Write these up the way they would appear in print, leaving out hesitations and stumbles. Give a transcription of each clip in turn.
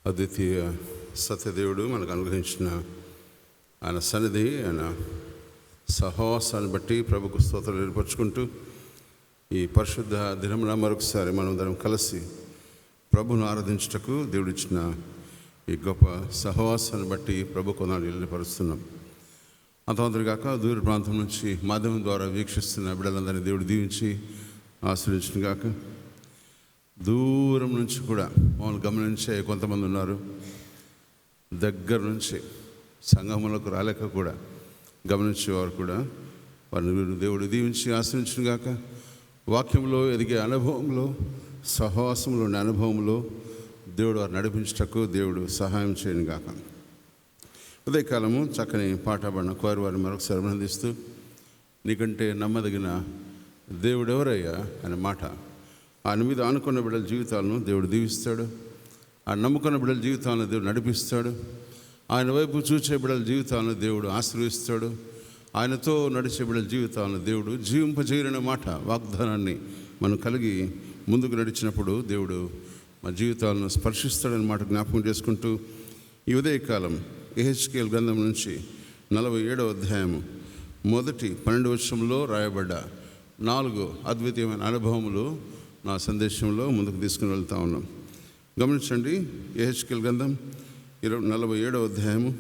అద్వితీయ సత్యదేవుడు మనకు అనుగ్రహించిన ఆయన సన్నిధి, ఆయన సహవాసాన్ని బట్టి ప్రభుకు స్తోత్రాలు ఏర్పరచుకుంటూ ఈ పరిశుద్ధ దినమున మరొకసారి మనం అందరం కలిసి ప్రభును ఆరాధించుటకు దేవుడిచ్చిన ఈ గొప్ప సహవాసాన్ని బట్టి ప్రభు కొనాలు నిలపరుస్తున్నాం. అంతమందిగాక దూర ప్రాంతం నుంచి మాధ్యమం ద్వారా వీక్షిస్తున్న బిడ్డలందరినీ దేవుడు దీవించి ఆశ్రయించిన గాక. దూరం నుంచి కూడా మమ్మల్ని గమనించే కొంతమంది ఉన్నారు. దగ్గర నుంచి సంఘములకు రాలేక కూడా గమనించేవారు కూడా వారిని దేవుడు దీవించి ఆశ్రయించిన గాక. వాక్యంలో ఎదిగే అనుభవంలో, సహవాసంలో ఉండే అనుభవంలో దేవుడు వారు నడిపించటకు దేవుడు సహాయం చేయను గాక. ఉదయకాలము చక్కని పాట పాడిన కోరి వారిని మరొకసారి అభినందిస్తూ, నీకంటే నమ్మదగిన దేవుడు ఎవరయ్యా అనే మాట, ఆయన మీద ఆనుకున్న బిడ్డల జీవితాలను దేవుడు దీవిస్తాడు. ఆ నమ్ముకున్న బిడ్డల జీవితాలను దేవుడు నడిపిస్తాడు. ఆయన వైపు చూసే బిడ్డల జీవితాలను దేవుడు ఆశీర్వదిస్తాడు. ఆయనతో నడిచే బిడ్డల జీవితాలను దేవుడు జీవింపజేయని మాట, వాగ్దానాన్ని మనం కలిగి ముందుకు నడిచినప్పుడు దేవుడు మన జీవితాలను స్పర్శిస్తాడని మాట జ్ఞాపకం చేసుకుంటూ, ఈ ఉదయకాలం యెహెజ్కేలు గ్రంథం నుంచి 47వ అధ్యాయము మొదటి 12 వచనంలో రాయబడ్డ 4 అద్వితీయమైన అనుభవములు నా సందేశంలో ముందుకు తీసుకుని వెళ్తా ఉన్నాం. గమనించండి, యెహెజ్కేలు గ్రంథం 47వ అధ్యాయము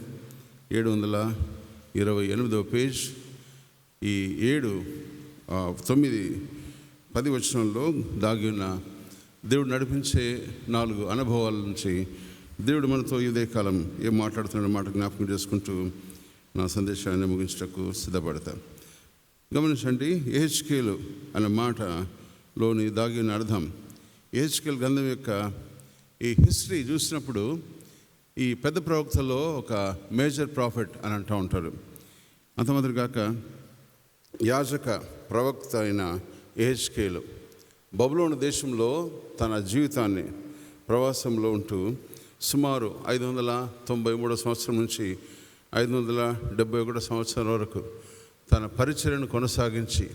728వ పేజ్. ఈ 7, 9, 10 వచనంలో దాగి ఉన్న దేవుడు నడిపించే 4 అనుభవాల నుంచి దేవుడు మనతో ఈ ఉదయకాలం ఏం మాట్లాడుతున్న మాట జ్ఞాపకం చేసుకుంటూ నా సందేశాన్ని ముగించటకు సిద్ధపడతా. గమనించండి, యెహెజ్కేలు అనే మాటలోని దాగిన అర్థం, యెహెజ్కేలు గ్రంథం యొక్క ఈ హిస్టరీ చూసినప్పుడు ఈ పెద్ద ప్రవక్తలో ఒక మేజర్ ప్రాఫిట్ అని అంటూ ఉంటారు. అంతమాత్రం కాక యాజక ప్రవక్త అయిన యెహెజ్కేలు బబులోను దేశంలో తన జీవితాన్ని ప్రవాసంలో ఉంటూ సుమారు 593 సంవత్సరం నుంచి 571 సంవత్సరం వరకు తన పరిచర్యను కొనసాగించి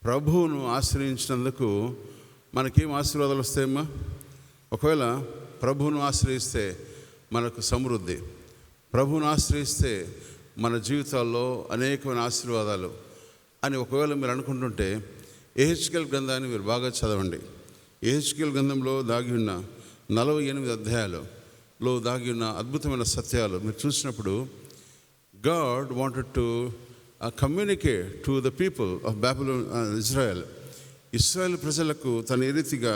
ప్రభువును ఆశ్రయించినందుకు మనకేం ఆశీర్వాదాలు వస్తాయమ్మా? ఒకవేళ ప్రభువును ఆశ్రయిస్తే మనకు సమృద్ధి, ప్రభువును ఆశ్రయిస్తే మన జీవితాల్లో అనేకమైన ఆశీర్వాదాలు అని ఒకవేళ మీరు అనుకుంటుంటే యెహెజ్కేలు గ్రంథాన్ని మీరు బాగా చదవండి. యెహెజ్కేలు గ్రంథంలో దాగి ఉన్న 48 అధ్యాయాలలో దాగి ఉన్న అద్భుతమైన సత్యాలు మీరు చూసినప్పుడు, God wanted to communicate to the people of Babylon, Israel ప్రజలకు తను ఏ రీతిగా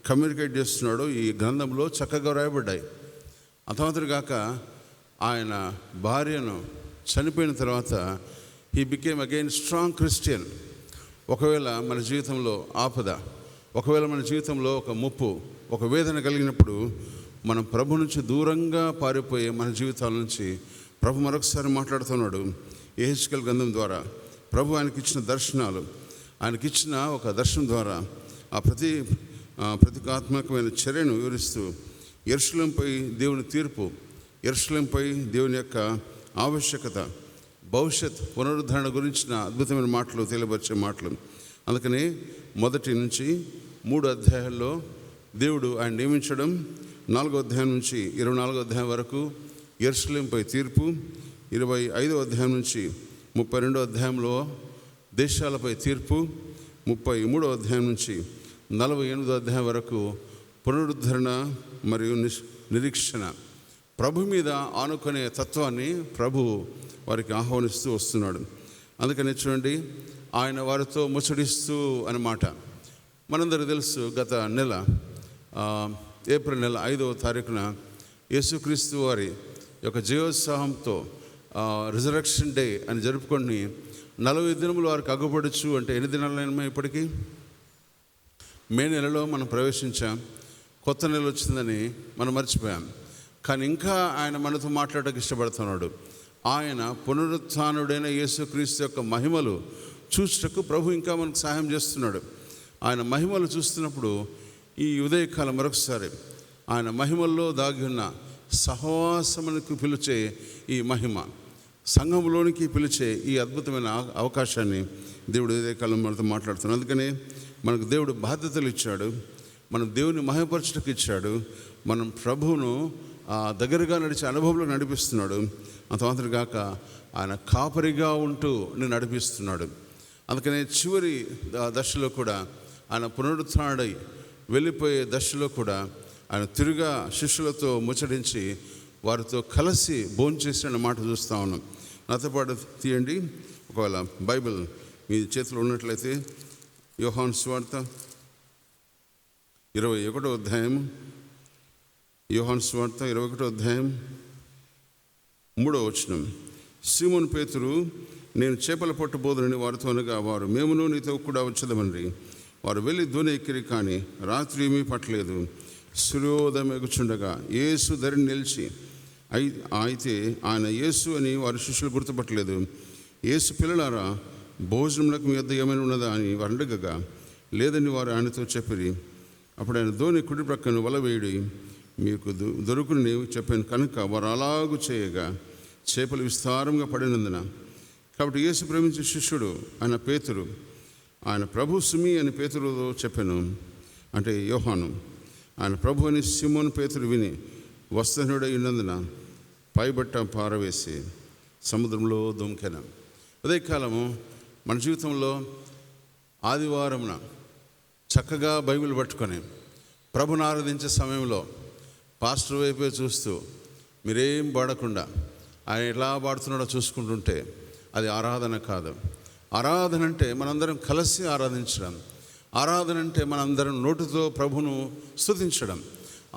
కమ్యూనికేట్ చేస్తున్నాడో ఈ గ్రంథంలో చక్కగా రాయబడ్డాయి. అంతమాత్రగాక ఆయన భార్యను చనిపోయిన తర్వాత he became again strong Christian. ఒకవేళ మన జీవితంలో ఆపద, ఒకవేళ మన జీవితంలో ఒక ముప్పు, ఒక వేదన కలిగినప్పుడు మనం ప్రభు నుంచి దూరంగా పారిపోయే మన జీవితాల నుంచి ప్రభు మరొకసారి మాట్లాడుతున్నాడు. యెహెజ్కేలు గ్రంథం ద్వారా ప్రభు ఆయనకి ఇచ్చిన దర్శనాలు, ఆయనకిచ్చిన ఒక దర్శనం ద్వారా ఆ ప్రతీకాత్మకమైన చర్యను వివరిస్తూ యెరూషలేముపై దేవుని తీర్పు, యెరూషలేముపై దేవుని యొక్క ఆవశ్యకత, భవిష్యత్ పునరుద్ధరణ గురించిన అద్భుతమైన మాటలు తెలియపరిచే మాటలు. అందుకని 1 నుంచి 3 అధ్యాయాల్లో దేవుడు ఆయన నియమించడం, 4వ అధ్యాయం నుంచి 24వ అధ్యాయం వరకు యెరూషలేముపై తీర్పు, 25వ అధ్యాయం నుంచి 32వ అధ్యాయంలో దేశాలపై తీర్పు, 33వ అధ్యాయం నుంచి 48వ అధ్యాయం వరకు పునరుద్ధరణ మరియు నిరీక్షణ. ప్రభు మీద ఆనుకునే తత్వాన్ని ప్రభు వారికి ఆహ్వానిస్తూ వస్తున్నాడు. అందుకని చూడండి, ఆయన వారితో ముచ్చడిస్తూ అన్నమాట. మనందరికీ తెలుసు, గత నెల ఏప్రిల్ నెల 5వ తారీఖున యేసుక్రీస్తు వారి యొక్క జీవోత్సాహంతో రిజరక్షన్ డే అని జరుపుకొని 40 దినములు వారికి అగ్గుపడచ్చు. అంటే ఎన్ని దినాలైనా ఇప్పటికీ మే నెలలో మనం ప్రవేశించాం. కొత్త నెల వచ్చిందని మనం మర్చిపోయాం. కానీ ఇంకా ఆయన మనతో మాట్లాడడానికి ఇష్టపడుతున్నాడు. ఆయన పునరుత్థానుడైన యేసుక్రీస్తు యొక్క మహిమలు చూచుటకు ప్రభు ఇంకా మనకు సహాయం చేస్తున్నాడు. ఆయన మహిమలు చూస్తున్నప్పుడు ఈ ఉదయకాలం మరొకసారి ఆయన మహిమల్లో దాగి ఉన్న సహవాసములకు పిలిచే ఈ మహిమ, సంఘంలోనికి పిలిచే ఈ అద్భుతమైన అవకాశాన్ని దేవుడు ఉదయకాలం మనతో మాట్లాడుతున్నాడు. అందుకని మనకు దేవుడు బాధ్యతలు ఇచ్చాడు, మనం దేవుని మహిమపరచుటకు ఇచ్చాడు. మనం ప్రభువును దగ్గరగా నడిచే అనుభవంలో నడిపిస్తున్నాడు. అంత మాత్రం కాక ఆయన కాపరిగా ఉంటూ నేను నడిపిస్తున్నాడు. అందుకనే చివరి దశలో కూడా ఆయన పునరుత్థానుడై వెళ్ళిపోయే దశలో కూడా ఆయన తిరుగా శిష్యులతో ముచ్చటించి వారితో కలిసి భోంచేసిన మాట చూస్తూ ఉన్నాం. నాతో పాటు తీయండి, ఒకవేళ బైబిల్ మీ చేతిలో ఉన్నట్లయితే యోహాను సువార్త 21వ అధ్యాయం, యోహాను సువార్త 21వ అధ్యాయం 3వ వచనం. సీమోను పేతురు, నేను చేపల పట్టబోదునని వారితో అనగా, వారు మేమును నీతో కూడా వచ్చేదమని. వారు వెళ్ళి దోణి ఎక్కిరి, కానీ రాత్రి ఏమీ పట్టలేదు. సూర్యోదయం ఎగుచుండగా యేసు ధరిని నిలిచి, అయితే ఆయన యేసు అని వారి శిష్యులు గుర్తుపట్టలేదు. యేసు, పిల్లలారా, భోజనములకు మీ వద్ద ఏమైనా ఉన్నదా అని వారు అడగగా, లేదని వారు ఆయనతో చెప్పిరి. అప్పుడు ఆయన దోణి కుడి ప్రక్కను వల వేయుడి, మీకు దొరుకుని చెప్పాను కనుక వారు అలాగూ చేయగా చేపలు విస్తారంగా పడినందున. కాబట్టి యేసు ప్రేమించే శిష్యుడు ఆయన పేతురు, ఆయన ప్రభు సుమి అని పేతురుతో చెప్పాను, అంటే యోహాను. ఆయన ప్రభు అని సీమోను పేతురు విని వస్తనుడై ఉన్నందున పైబట్ట పారవేసి సముద్రంలో దుంకెన. అదే కాలము మన జీవితంలో ఆదివారమున చక్కగా బైబిల్ పట్టుకొని ప్రభుని ఆరాధించే సమయంలో పాస్టర్ వైపే చూస్తూ మీరేం పాడకుండా ఆయన ఎలా పాడుతున్నాడో చూసుకుంటుంటే అది ఆరాధన కాదు. ఆరాధన అంటే మనందరం కలిసి ఆరాధించడం. ఆరాధన అంటే మనందరం నోటితో ప్రభును స్తుతించడం.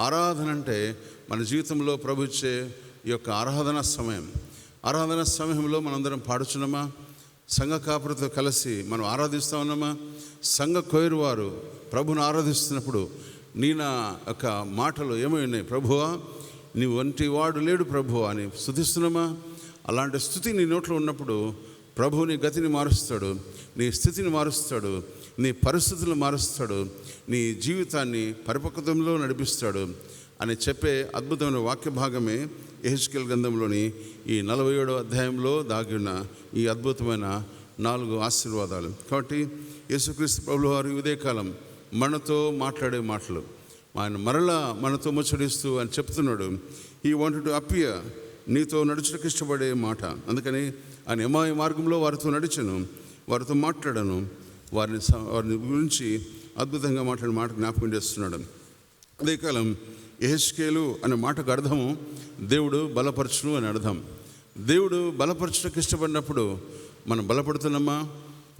ఆరాధన అంటే మన జీవితంలో ప్రభు ఇచ్చే ఈ యొక్క ఆరాధన సమయం. ఆరాధన సమయంలో మనందరం పాడుచున్నామా? సంఘ కాపురితో కలిసి మనం ఆరాధిస్తూ ఉన్నామా? సంఘ కొయిరు వారు ప్రభును ఆరాధిస్తున్నప్పుడు నీ నా యొక్క మాటలు ఏమై ఉన్నాయి? ప్రభువా, నీ వంటి వాడు లేడు ప్రభువా అని స్తుతిస్తున్నామా? అలాంటి స్థుతి నీ నోట్లో ఉన్నప్పుడు ప్రభు నీ గతిని మారుస్తాడు, నీ స్థితిని మారుస్తాడు, నీ పరిస్థితులను మారుస్తాడు, నీ జీవితాన్ని పరిపక్వతంలో నడిపిస్తాడు అని చెప్పే అద్భుతమైన వాక్య భాగమే యెహెజ్కేలు గ్రంథంలోని ఈ 47వ అధ్యాయంలో దాగి ఉన్న ఈ అద్భుతమైన 4 ఆశీర్వాదాలు. కాబట్టి యేసుక్రీస్తు ప్రభువు వారు ఉదయకాలం మనతో మాట్లాడే మాటలు, ఆయన మరలా మనతో ముచ్చడిస్తూ అని చెప్తున్నాడు. ఈ వాంటెడ్ టు అపియర్, నీతో నడుచుటకు ఇష్టపడే మాట. అందుకని ఆయన ఎమ్మాయి మార్గంలో వారితో నడిచను, వారితో మాట్లాడను, వారిని గురించి అద్భుతంగా మాట్లాడిన మాట జ్ఞాపకం చేస్తున్నాడు. అదే కాలం యెహెజ్కేలు అనే మాటకు అర్థము దేవుడు బలపరచును అని అర్థం. దేవుడు బలపరచుటకు ఇష్టపడినప్పుడు మనం బలపడుతున్నామా?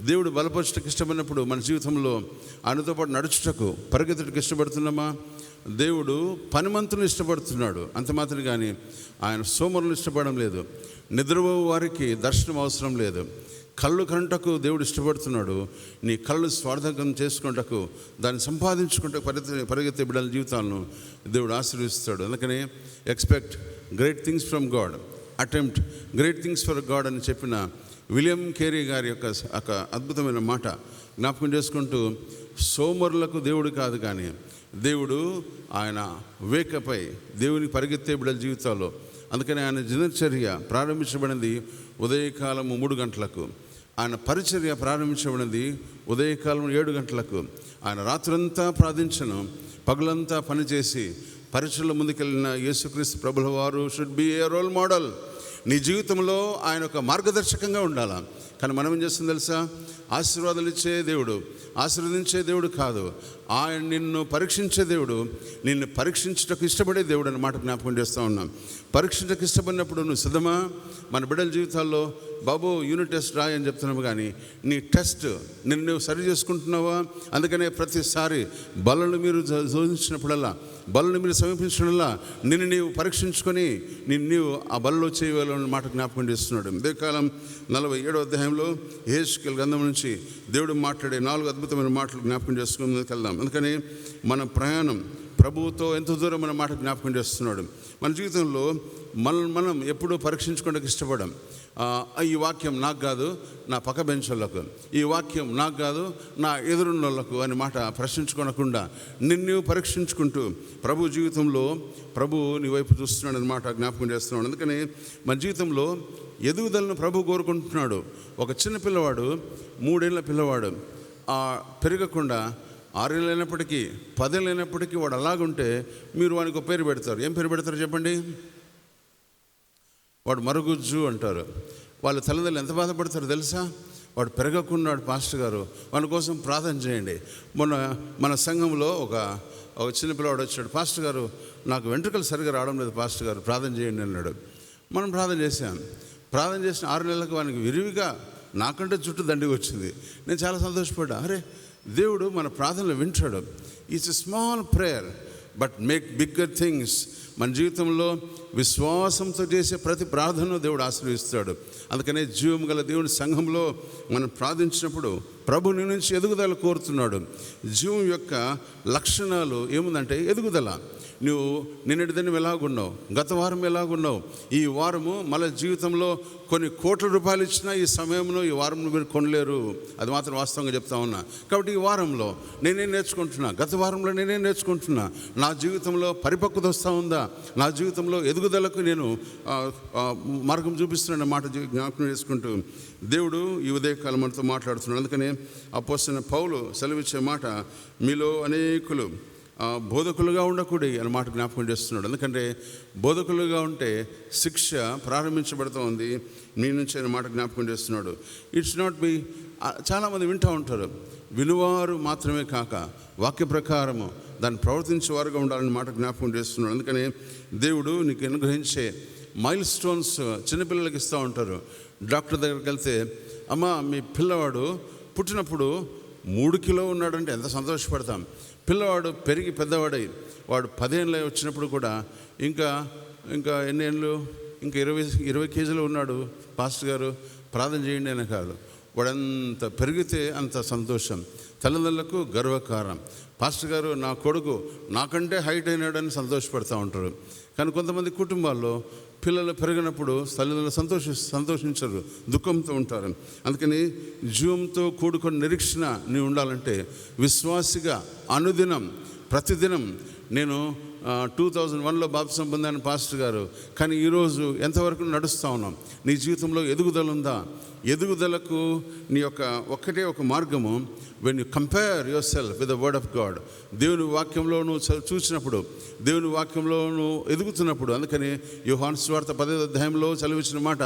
దేవుడు బలపరచుటకు ఇష్టపడినప్పుడు మన జీవితంలో ఆయనతో పాటు నడుచుటకు పరిగెత్తుటకు ఇష్టపడుతున్నామా? దేవుడు పనిమంతులను ఇష్టపడుతున్నాడు, అంత మాత్రం కానీ ఆయన సోమరులను ఇష్టపడడం లేదు. నిద్రపోవు వారికి దర్శనం అవసరం లేదు. కళ్ళు కనుటకు దేవుడు ఇష్టపడుతున్నాడు. నీ కళ్ళు స్వార్థకం చేసుకుంటకు, దాన్ని సంపాదించుకుంటూ పరిగెత్తే బిడ్డల జీవితాలను దేవుడు ఆశీర్వదిస్తాడు. అందుకని expect great things from God, attempt great things for God అని చెప్పిన విలియం కేరీ గారి యొక్క అద్భుతమైన మాట జ్ఞాపకం చేసుకుంటూ, సోమరులకు దేవుడు కాదు కానీ దేవుడు ఆయన వేకపై దేవునికి పరిగెత్తే బిడ్డల జీవితాల్లో. అందుకని ఆయన దినచర్య ప్రారంభించబడింది ఉదయకాలము 3 గంటలకు. ఆయన పరిచర్య ప్రారంభించబడింది ఉదయకాలం 7 గంటలకు. ఆయన రాత్రంతా ప్రార్థించను, పగలంతా పనిచేసి పరిచర్లో ముందుకెళ్ళిన యేసుక్రీస్తు ప్రభుల వారు should be a role model. నీ జీవితంలో ఆయన ఒక మార్గదర్శకంగా ఉండాలి. కానీ మనం ఏం చేస్తుంది తెలుసా? ఆశీర్వాదాలు ఇచ్చే దేవుడు, ఆశీర్వదించే దేవుడు కాదు. ఆయన నిన్ను పరీక్షించే దేవుడు, నిన్ను పరీక్షించటకు ఇష్టపడే దేవుడు అన్నమాట జ్ఞాపకం చేస్తూ ఉన్నాం. పరీక్షించకు ఇష్టపడినప్పుడు నువ్వు సిద్ధమా? మన బిడ్డల జీవితాల్లో బాబు యూనిట్ టెస్ట్ రాయి అని చెప్తున్నావు, కానీ నీ టెస్ట్ నిన్ను నువ్వు సరి చేసుకుంటున్నావా? అందుకనే ప్రతిసారి బలను మీరు శోధించినప్పుడల్లా, బలను మీరు సమీపించడంలా నిన్ను నీవు పరీక్షించుకొని నీవు ఆ బలలో చేయవాలని మాట జ్ఞాపకం చేస్తున్నాడు. ఇదే కాలం 47వ అధ్యాయంలో యెహెజ్కేలు గ్రంథం నుంచి దేవుడు మాట్లాడే 4 అద్భుతమైన మాటలు జ్ఞాపకం చేసుకుని వెళ్దాం. అందుకని మన ప్రయాణం ప్రభువుతో ఎంత దూరం మన మాట జ్ఞాపకం చేస్తున్నాడు. మన జీవితంలో మనం ఎప్పుడూ పరీక్షించుకోవడానికి ఇష్టపడం. ఈ వాక్యం నాకు కాదు, నా పక్క బెంచోళ్ళకు, ఈ వాక్యం నాకు కాదు, నా ఎదురున్నోళ్ళకు అని మాట ప్రశ్నించుకోనకుండా నిన్ను పరీక్షించుకుంటూ ప్రభు జీవితంలో ప్రభు నీ వైపు చూస్తున్నాడు అన్నమాట జ్ఞాపకం చేస్తున్నాడు. అందుకని మన జీవితంలో ఎదుగుదలను ప్రభు కోరుకుంటున్నాడు. ఒక చిన్న పిల్లవాడు, 3 ఏళ్ల పిల్లవాడు పెరగకుండా 6 ఏళ్ళు అయినప్పటికీ 10 ఏళ్ళు అయినప్పటికీ వాడు అలాగుంటే మీరు వానికి ఒక పేరు పెడతారు. ఏం పేరు పెడతారు చెప్పండి? వాడు మరుగుజ్జు అంటారు. వాళ్ళ తల్లిదండ్రులు ఎంత బాధపడతారు తెలుసా? వాడు పెరగకున్నాడు పాస్టర్ గారు, వాని కోసం ప్రార్థన చేయండి. మొన్న మన సంఘంలో ఒక చిన్నపిల్లవాడు వచ్చాడు, పాస్టర్ గారు నాకు వెంట్రుకలు సరిగా రావడం లేదు పాస్టర్ గారు, ప్రార్థన చేయండి అన్నాడు. మనం ప్రార్థన చేశాం. ప్రార్థన చేసిన 6 నెలలకు వానికి విరివిగా నాకంటే జుట్టు దండిగా వచ్చింది. నేను చాలా సంతోషపడ్డా. అరే, దేవుడు మన ప్రార్థనలు వింటాడు. It's a small prayer but make bigger things. మన జీవితంలో విశ్వాసంతో చేసే ప్రతి ప్రార్థనను దేవుడు ఆశీర్వదిస్తాడు. అందుకనే జీవం గల దేవుని సంఘంలో మనం ప్రార్థించినప్పుడు ప్రభు నీ నుంచి ఎదుగుదల కోరుతున్నాడు. జీవం యొక్క లక్షణాలు ఏముందంటే ఎదుగుదల. నువ్వు నిన్నటి దినం ఎలాగున్నావు, గత వారం ఎలాగున్నావు, ఈ వారము మళ్ళీ జీవితంలో కొన్ని కోట్ల రూపాయలు ఇచ్చినా ఈ సమయంలో ఈ వారం మీరు కొనలేరు. అది మాత్రం వాస్తవంగా చెప్తా ఉన్నా. కాబట్టి ఈ వారంలో నేనేం నేర్చుకుంటున్నా, గత వారంలో నేనేం నేర్చుకుంటున్నా, నా జీవితంలో పరిపక్వత వస్తూ ఉందా, నా జీవితంలో ఎదుగుదలకు నేను మార్గం చూపిస్తున్న మాట జ్ఞాపకం చేసుకుంటూ దేవుడు ఈ ఉదయకాలం మనతో మాట్లాడుతున్నాడు. అందుకనే అపోస్తలుడైన పౌలు సెలవిచ్చే మాట, మీలో అనేకులు బోధకులుగా ఉండకూడదు అనే మాట జ్ఞాపకం చేస్తున్నాడు. ఎందుకంటే బోధకులుగా ఉంటే శిక్ష ప్రారంభించబడుతూ ఉంది మీ నుంచి అనే మాట జ్ఞాపకం చేస్తున్నాడు. ఇట్స్ నాట్ బి, చాలామంది వింటూ ఉంటారు, వినువారు మాత్రమే కాక వాక్య ప్రకారము దాన్ని ప్రవర్తించేవారుగా ఉండాలని మాట జ్ఞాపకం చేస్తున్నాడు. అందుకని దేవుడు నీకు అనుగ్రహించే మైల్ స్టోన్స్ చిన్నపిల్లలకి ఇస్తూ ఉంటారు. డాక్టర్ దగ్గరికి వెళ్తే, అమ్మ మీ పిల్లవాడు పుట్టినప్పుడు 3 కిలో ఉన్నాడంటే ఎంత సంతోషపడతాం. పిల్లవాడు పెరిగి పెద్దవాడై వాడు 10 ఏళ్ళు వచ్చినప్పుడు కూడా ఇంకా ఎన్ని ఏళ్ళు, ఇంకా 20 కేజీలు ఉన్నాడు, పాస్టర్ గారు ప్రార్థన చేయండి అని కాదు. వాడంత పెరిగితే అంత సంతోషం, తల్లిదండ్రులకు గర్వకారం. పాస్టర్ గారు నా కొడుకు నాకంటే హైట్ అయినాడని సంతోషపడుతూ ఉంటారు. కానీ కొంతమంది కుటుంబాల్లో పిల్లలు పెరిగినప్పుడు తల్లిదండ్రులు సంతోషించరు, దుఃఖంతో ఉంటారు. అందుకని జీవంతో కూడుకున్న నిరీక్షణ నీవు ఉండాలంటే విశ్వాసిగా అనుదినం ప్రతిదినం, నేను 2001లో బాప్తిసం పొందాను పాస్టర్ గారు, కానీ ఈరోజు ఎంతవరకు నడుస్తూ ఉన్నాం? నీ జీవితంలో ఎదుగుదల ఉందా? ఎదుగుదలకు నీ యొక్క ఒక్కటే ఒక మార్గము, when you compare your self with the word of God. దేవుని వాక్యంలో నువ్వు చూసినప్పుడు, దేవుని వాక్యంలో నువ్వు ఎదుగుతున్నప్పుడు. అందుకని యోహాను సువార్త 10వ అధ్యాయంలో చదివించిన మాట,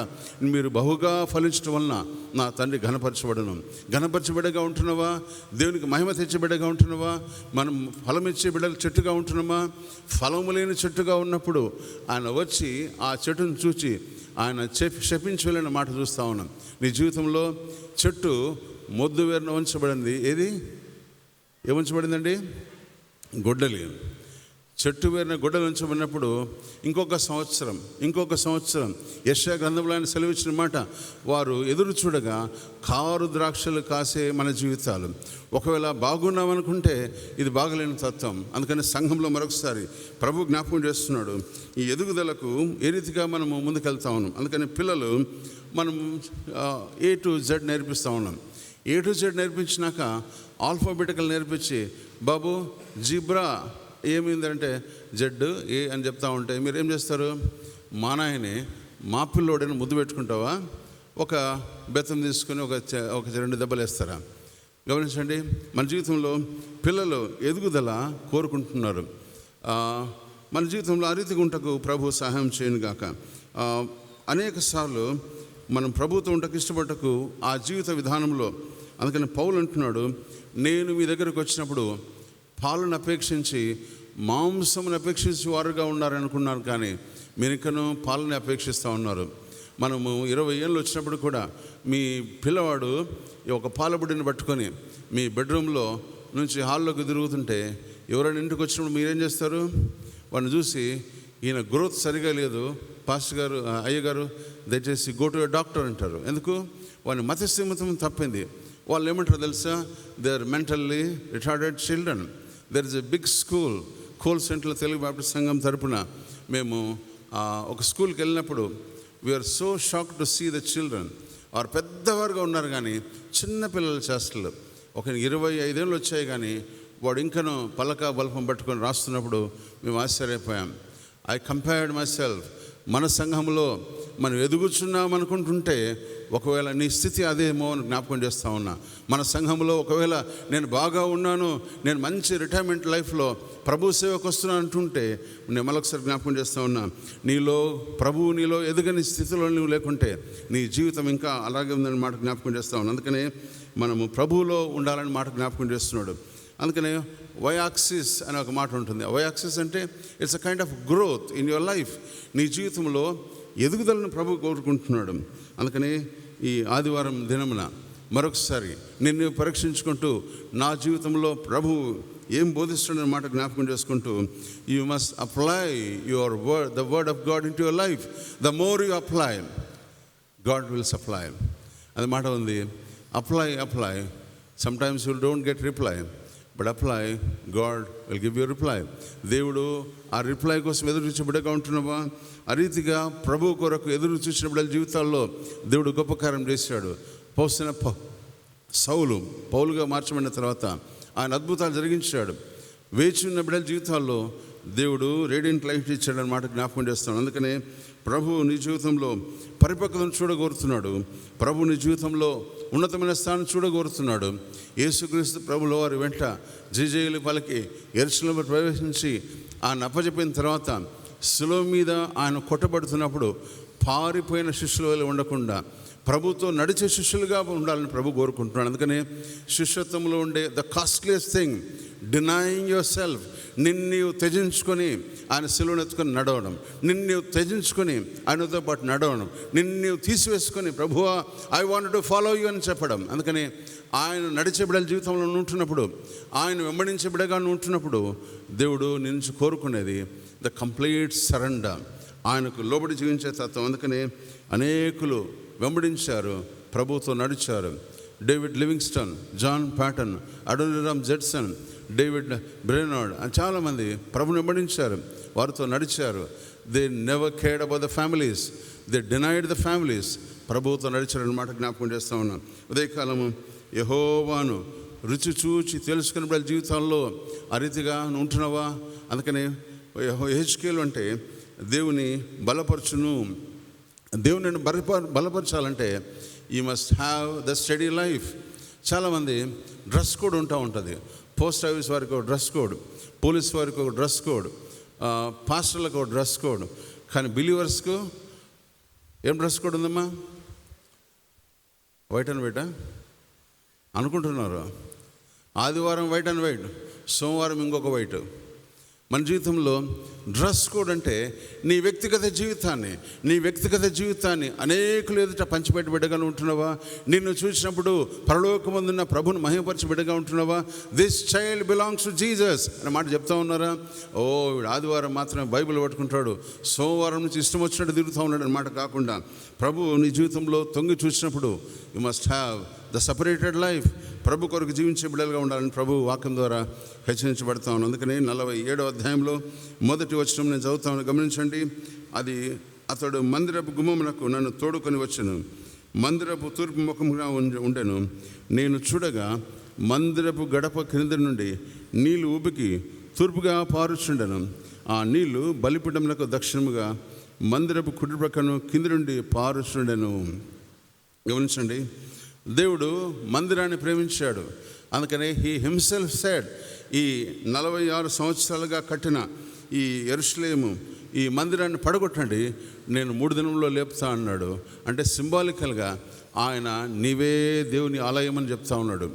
మీరు బహుగా ఫలించడం వలన నా తండ్రి ఘనపరచబడను. ఘనపరచబిడ్డగా ఉంటున్నావా? దేవునికి మహిమ తెచ్చే బిడ్డగా ఉంటున్నావా? మనం ఫలం ఇచ్చే బిడ్డల చెట్టుగా ఉంటున్నామా? ఫలము లేని చెట్టుగా ఉన్నప్పుడు ఆయన వచ్చి ఆ చెట్టును చూచి ఆయన శపించి వెళ్ళిన మాట చూస్తూ ఉన్నాం. నీ జీవితంలో చెట్టు మొద్దు వేరున ఉంచబడింది. ఏది ఏముంచబడిందండి? గొడ్డలి. చెట్టు వేరిన గొడ్డలు ఉంచబడినప్పుడు ఇంకొక సంవత్సరం యెషయా గ్రంథంలో ఆయన సెలవిచ్చిన మాట, వారు ఎదురు చూడగా కారు ద్రాక్షలు కాసే మన జీవితాలు. ఒకవేళ బాగున్నామనుకుంటే ఇది బాగలేని తత్వం. అందుకని సంఘంలో మరొకసారి ప్రభు జ్ఞాపకం చేస్తున్నాడు, ఈ ఎదుగుదలకు ఏ రీతిగా మనము ముందుకెళ్తా ఉన్నాం. అందుకని పిల్లలు మనం A to Z నేర్పిస్తూ ఉన్నాం. A to Z నేర్పించినాక ఆల్ఫాబెటికల్ నేర్పించి, బాబు జిబ్రా ఏమైందంటే జెడ్ ఏ అని చెప్తా ఉంటే మీరు ఏం చేస్తారు? మా నాయనే మా పిల్లోడని ముద్దు పెట్టుకుంటావా? ఒక బెత్తం తీసుకొని ఒక 2 దెబ్బలు వేస్తారా? గమనించండి, మన జీవితంలో పిల్లలు ఎదుగుదల కోరుకుంటున్నారు. మన జీవితంలో ఆ రీతిగా ఉంటకు ప్రభు సహాయం చేయను గాక. అనేక సార్లు మనం ప్రభుతో ఉంటకు ఇష్టపడటకు ఆ జీవిత విధానంలో. అందుకని పౌలు అంటున్నాడు, నేను మీ దగ్గరకు వచ్చినప్పుడు పాలను అపేక్షించి మాంసమును అపేక్షించి వారుగా ఉన్నారనుకున్నారు, కానీ మీరు ఇంకనూ పాలని అపేక్షిస్తూ ఉన్నారు. మనము 20 ఏళ్ళు వచ్చినప్పుడు కూడా మీ పిల్లవాడు ఒక పాలబుడ్డిని పట్టుకొని మీ బెడ్రూమ్లో నుంచి హాల్లోకి తిరుగుతుంటే ఎవరైనా ఇంటికి వచ్చినప్పుడు మీరేం చేస్తారు? వాడిని చూసి ఈయన గ్రోత్ సరిగా లేదు పాస్టర్ గారు, అయ్యగారు దయచేసి గో టు డాక్టర్ అంటారు. ఎందుకు? వాని మతస్థిమితం తప్పింది. వాళ్ళు ఏమంటారు తెలుసా? They are mentally retarded children. There is a big school, కోల్ సెంటర్లో తెలుగు బాప్టిస్ట్ సంఘం తరపున మేము ఒక స్కూల్కి వెళ్ళినప్పుడు we are so shock to see the children. వారు పెద్దవారుగా ఉన్నారు కానీ చిన్నపిల్లల చేష్టలు. ఒక 25 ఏళ్ళు వచ్చాయి కానీ వాడు ఇంకనూ పలక బల్పం పట్టుకొని రాస్తున్నప్పుడు మేము ఆశ్చర్యపోయాం. I compared myself. మన సంఘంలో మనం ఎదుగుచున్నాం అనుకుంటుంటే ఒకవేళ నీ స్థితి అదేమో అని జ్ఞాపకం చేస్తూ ఉన్నా. మన సంఘంలో ఒకవేళ నేను బాగా ఉన్నాను, నేను మంచి రిటైర్మెంట్ లైఫ్లో ప్రభు సేవకు వస్తున్నాను అంటుంటే నేను మరొకసారి జ్ఞాపకం చేస్తూ ఉన్నా, ప్రభువు నీలో ఎదుగని స్థితిలో నువ్వు లేకుంటే నీ జీవితం ఇంకా అలాగే ఉందని మాట జ్ఞాపకం చేస్తూ ఉన్నాను. అందుకనే మనము ప్రభువులో ఉండాలని మాట జ్ఞాపకం చేస్తున్నాడు. అందుకనే వయాక్సిస్ అనే ఒక మాట ఉంటుంది. వయాక్సిస్ అంటే it's a kind of growth in your life. నీ జీవితంలో ఎదుగుదలను ప్రభు కోరుకుంటున్నాడు. అందుకని ఈ ఆదివారం దినమున మరొకసారి నిన్ను పరీక్షించుకుంటూ నా జీవితంలో ప్రభు ఏం బోధిస్తున్నాడని మాట జ్ఞాపకం చేసుకుంటూ you must apply your the word of God in to your life. The more you apply, God will supply. అది మాట ఉంది. Apply sometimes you don't get reply, but apply, God will give you reply. దేవుడు ఆ reply కోసం ఎదురు చూసే బిడ్డగా ఉంటున్నావా? ఆ రీతిగా ప్రభు కొరకు ఎదురు చూసిన బిడ్డల జీవితాల్లో దేవుడు గొప్ప కార్యం చేశాడు. సౌలు పౌలుగా మార్చబడిన తర్వాత ఆయన అద్భుతాలు జరిగించాడు. వేచి ఉన్న బిడ్డల జీవితాల్లో దేవుడు రేడియంట్ లైట్ ఇచ్చాడని మాట జ్ఞాపకం చేస్తాడు. అందుకనే ప్రభు నీ జీవితంలో పరిపక్వతను చూడగోరుతున్నాడు. ప్రభు నీ జీవితంలో ఉన్నతమైన స్థానం చూడగోరుతున్నాడు. యేసుక్రీస్తు ప్రభుల వారి వెంట జయజయలు పలికి యెరూషలేములో ప్రవేశించి ఆయన అప్పచెప్పిన తర్వాత శిలువ మీద ఆయన కొట్టబడుతున్నప్పుడు పారిపోయిన శిష్యుల వల్ల ఉండకుండా ప్రభుతో నడిచే శిష్యులుగా ఉండాలని ప్రభు కోరుకుంటున్నాడు. అందుకనే శిష్యత్వంలో ఉండే the costliest thing denying your self. నిన్ను త్యజించుకొని ఆయన శిలువను ఎత్తుకొని నడవడం, నిన్ను త్యజించుకొని ఆయనతో పాటు నడవడం, నిన్ను తీసివేసుకొని ప్రభువా I want to follow you అని చెప్పడం. అందుకని ఆయన నడిచే బిడ్డల జీవితంలో ఉంటున్నప్పుడు, ఆయన వెంబడించే బిడ్డగా ఉంటున్నప్పుడు దేవుడు నుంచి కోరుకునేది ద కంప్లీట్ సరెండర్, ఆయనకు లోబడి జీవించే తత్వం. అందుకని అనేకులు వెంబడించారు, ప్రభుతో నడిచారు. David Livingstone, John Paton, Adoniram Judson, David Brainerd అని చాలామంది ప్రభుని వెంబడించారు, వారితో నడిచారు. They never cared about the families, they denied the families. ప్రభువుతో నడిచారని మాట జ్ఞాపకం చేస్తూ ఉన్నాను. ఉదయకాలము యెహోవాను రుచి చూచి తెలుసుకునే బిడ్డల జీవితాల్లో ఆ రీతిగా ఉంటున్నావా? అందుకనే హెచ్కేలు అంటే దేవుని బలపరచును. దేవుని బలపరచాలంటే you must have the study life. చాలామంది డ్రెస్ కోడ్ ఉంటుంది. పోస్ట్ ఆఫీస్ వారికి ఒక డ్రెస్ కోడ్, పోలీస్ వారికి ఒక డ్రెస్ కోడ్, పాస్టర్లకు ఒక డ్రెస్ కోడ్. కానీ బిలీవర్స్కు ఏం డ్రెస్ కోడ్ ఉందమ్మా? వైట్ అండ్ వైటా అనుకుంటున్నారు. ఆదివారం వైట్ అండ్ వైట్, సోమవారం ఇంకొక వైట్. మన జీవితంలో డ్రెస్ కోడ్ అంటే నీ వ్యక్తిగత జీవితాన్ని అనేకులు ఎదుట పంచిపెట్టి బిడ్డగా ఉంటున్నావా? నిన్ను చూసినప్పుడు పరలోకమందున్న ప్రభుని మహిమపరిచి బిడ్డగా ఉంటున్నావా? This child belongs to Jesus అనే మాట చెప్తా ఉన్నారా? వీడు ఆదివారం మాత్రమే బైబిల్ పట్టుకుంటాడు, సోమవారం నుంచి ఇష్టం వచ్చినట్టు తిరుగుతూ ఉన్నాడు అన్నమాట కాకుండా ప్రభు నీ జీవితంలో తొంగి చూసినప్పుడు you must have the separated life. ప్రభు కొరకు జీవించే బిడ్డలుగా ఉండాలని ప్రభు వాక్యం ద్వారా హెచ్చరించబడతా ఉన్నాను. అందుకని 47వ అధ్యాయంలో మొదటి వచనం నేను చదువుతాను, గమనించండి. అది అతడు మందిరపు గుమ్మమునకు నన్ను తోడుకొని వచ్చెను, మందిరపు తూర్పు ముఖముగా ఉండెను. నేను చూడగా మందిరపు గడప క్రింద నుండి నీళ్లు ఉబికి తూర్పుగా పారుచుండెను. ఆ నీళ్లు బలిపీఠమునకు దక్షిణముగా మందిరపు కుడి ప్రక్కను కింది నుండి పారుచుండెను. గమనించండి, దేవుడు మందిరాన్ని ప్రేమించాడు. అందుకనే హీ హిమ్సెల్ఫ్ సెడ్, ఈ 46 సంవత్సరాలుగా కట్టిన ఈ యెరూషలేము ఈ మందిరాన్ని పడగొట్టండి, నేను 3 దినంలో లేపుతా అన్నాడు. అంటే సింబాలికల్గా ఆయన నీవే దేవుని ఆలయం అని చెప్తా ఉన్నాడు.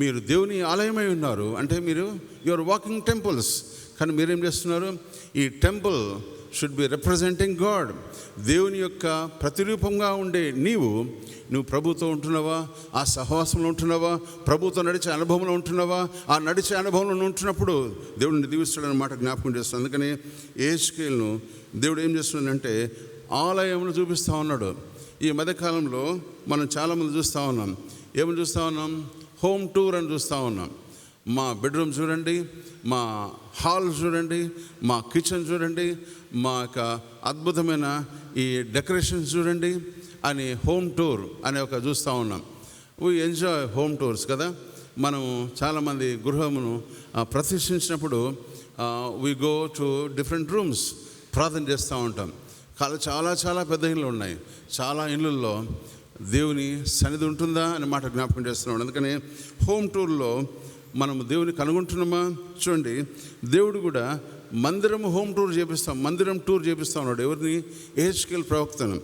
మీరు దేవుని ఆలయమై ఉన్నారు అంటే మీరు యువర్ వాకింగ్ టెంపుల్స్. కానీ మీరేం చేస్తున్నారు? ఈ temple should be representing God. దేవుని యొక్క ప్రతిరూపంగా ఉండే నువ్వు ప్రభుతో ఉంటున్నావా? ఆ సహవాసంలో ఉంటున్నావా? ప్రభుతో నడిచే అనుభవంలో ఉంటున్నావా? ఆ నడిచే అనుభవంలో ఉంటున్నప్పుడు దేవుడిని దీవిస్తాడని మాట జ్ఞాపకం చేస్తాడు. అందుకని యెహెజ్కేలును దేవుడు ఏం చేస్తున్నాడంటే ఆలయంను చూపిస్తూ ఉన్నాడు. ఈ మధ్యకాలంలో మనం చాలామంది చూస్తూ ఉన్నాం. ఏమని చూస్తూ ఉన్నాం? హోమ్ టూర్ అని చూస్తూ ఉన్నాం. మా బెడ్రూమ్ చూడండి, మా హాల్ చూడండి, మా కిచెన్ చూడండి, మా యొక్క అద్భుతమైన ఈ డెకరేషన్స్ చూడండి అని హోమ్ టూర్ అనే ఒక చూస్తూ ఉన్నాం. వీ ఎంజాయ్ హోమ్ టూర్స్ కదా. మనం చాలామంది గృహమును ప్రతిష్ఠించినప్పుడు we go to different rooms, ప్రార్థన చేస్తూ ఉంటాం. చాలా చాలా పెద్ద ఇళ్ళు ఉన్నాయి. చాలా ఇళ్ళల్లో దేవుని సన్నిధి ఉంటుందా అనే మాట జ్ఞాపకం చేస్తున్నాడు. అందుకని హోమ్ టూర్లో మనం దేవుని కనుగొంటున్నామా? చూడండి, దేవుడు కూడా మందిరం హోమ్ టూర్ చేపిస్తాం, మందిరం టూర్ చేపిస్తా ఉన్నాడు. ఎవరిని? యెహెజ్కేలు ప్రవక్తను.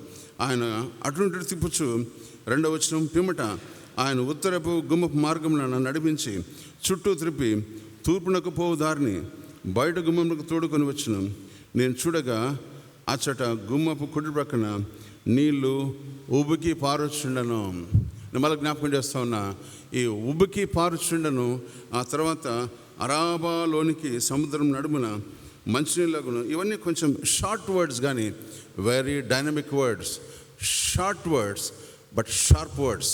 ఆయన అటువంటి తిప్పుచు 2వ వచనం, పిమ్మట ఆయన ఉత్తరపు గుమ్మపు మార్గంలో నన్ను నడిపించి చుట్టూ త్రిప్పి తూర్పునకు పోవు దారిని బయట గుమ్మమునకు తోడుకొని వచ్చును. నేను చూడగా అచ్చట గుమ్మపు కుడి ప్రక్కన నీళ్లు ఉబికి పారుచుండను. నేను మళ్ళీ జ్ఞాపకం చేస్తా ఉన్నా, ఈ ఉబికి పారుచుండను. ఆ తర్వాత అరాబాలోనికి సముద్రం నడుమున మంచినీళ్ళగును. ఇవన్నీ కొంచెం షార్ట్ వర్డ్స్, కానీ very dynamic words. Short words but sharp words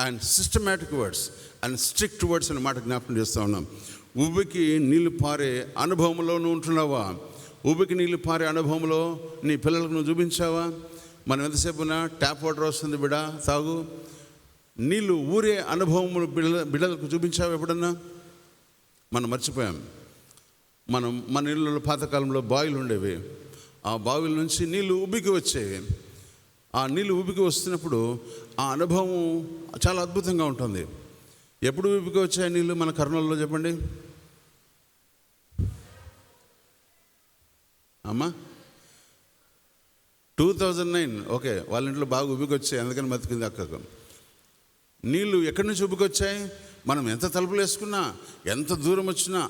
and systematic words and strict words అనే మాట జ్ఞాపకం చేస్తూ ఉన్నాం. ఉబికి నీళ్లు పారే అనుభవంలో నువ్వు ఉంటున్నావా? ఉబికి నీళ్లు పారే అనుభవంలో నీ పిల్లలకు నువ్వు చూపించావా? మనం ఎంతసేపున ట్యాప్ వాటర్ వస్తుంది బిడ్డ తాగు, నీళ్ళు ఊరే అనుభవములు బిడ్డలకు చూపించావా ఎప్పుడన్నా? మనం మర్చిపోయాం. మన ఇళ్ళలో పాతకాలంలో బావిలు ఉండేవి. ఆ బావిల నుంచి నీళ్ళు ఉబికి వచ్చేవి. ఆ నీళ్ళు ఉబికి వస్తున్నప్పుడు ఆ అనుభవం చాలా అద్భుతంగా ఉంటుంది. ఎప్పుడు ఉబికి వచ్చాయి నీళ్ళు మన కర్నూలులో? చెప్పండి అమ్మా. 2009. ఓకే, వాళ్ళ ఇంట్లో బాగా ఉబికి వచ్చాయి, అందుకని బతికింది అక్కకు. నీళ్ళు ఎక్కడి నుంచి ఉబికి వచ్చాయి? మనం ఎంత తలుపులు వేసుకున్నా, ఎంత దూరం వచ్చినా,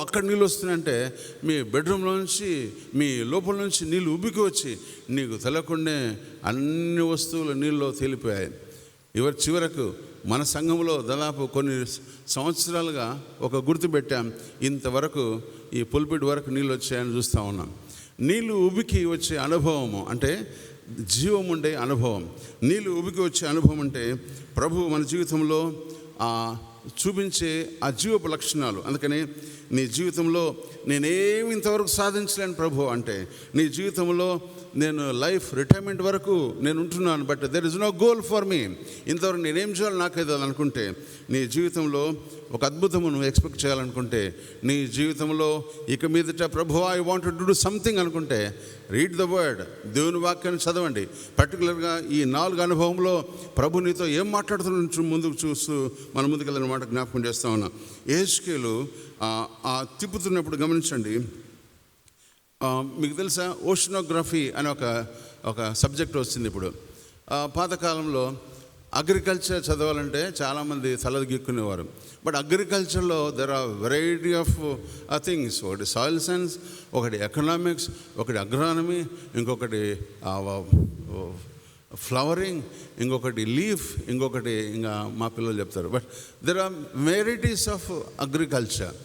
అక్కడ నీళ్ళు వస్తున్నాయంటే మీ బెడ్రూమ్లో నుంచి, మీ లోపల నుంచి నీళ్ళు ఉబికి వచ్చి నీకు తెలకుండే అన్ని వస్తువులు నీళ్ళలో తేలిపోయాయి. చివరకు మన సంఘంలో దాదాపు కొన్ని సంవత్సరాలుగా ఒక గుర్తు పెట్టాం, ఇంతవరకు ఈ పుల్పిట్ వరకు నీళ్ళు వచ్చాయని చూస్తూ ఉన్నాం. నీళ్ళు ఉబికి వచ్చే అనుభవము అంటే జీవం ఉండే అనుభవం. నీళ్ళు ఉబికి వచ్చే అనుభవం అంటే ప్రభువు మన జీవితంలో చూపించే ఆ జీవపు లక్షణాలు. అందుకని నీ జీవితంలో నేనేమి ఇంతవరకు సాధించలేను ప్రభు అంటే, నీ జీవితంలో నేను లైఫ్ రిటైర్మెంట్ వరకు నేను ఉంటున్నాను, but there is no goal for me, ఇంతవరకు నేనేం చేయాలి నాకేదో అనుకుంటే, నీ జీవితంలో ఒక అద్భుతము నువ్వు ఎక్స్పెక్ట్ చేయాలనుకుంటే, నీ జీవితంలో ఇక మీదట ప్రభు I want to do something అనుకుంటే, రీడ్ ద వర్డ్, దేవుని వాక్యాన్ని చదవండి. పర్టికులర్గా ఈ 4 అనుభవంలో ప్రభు నీతో ఏం మాట్లాడుతున్న ముందుకు చూస్తూ మన ముందుకెళ్ళిన మాట జ్ఞాపకం చేస్తా ఉన్నా. యెహెజ్కేలు ఆ తిప్పుతున్నప్పుడు గమనించండి, మీకు తెలుసా ఓషనోగ్రఫీ అనే ఒక సబ్జెక్ట్ వచ్చింది ఇప్పుడు. పాతకాలంలో అగ్రికల్చర్ చదవాలంటే చాలామంది తలగిక్కునేవారు. బట్ అగ్రికల్చర్లో there are variety of things. ఒకటి సాయిల్ సైన్స్, ఒకటి ఎకనామిక్స్, ఒకటి అగ్రానమీ, ఇంకొకటి ఫ్లవరింగ్, ఇంకొకటి లీఫ్, ఇంకొకటి ఇంకా మా పిల్లలు చెప్తారు. But there are varieties of agriculture.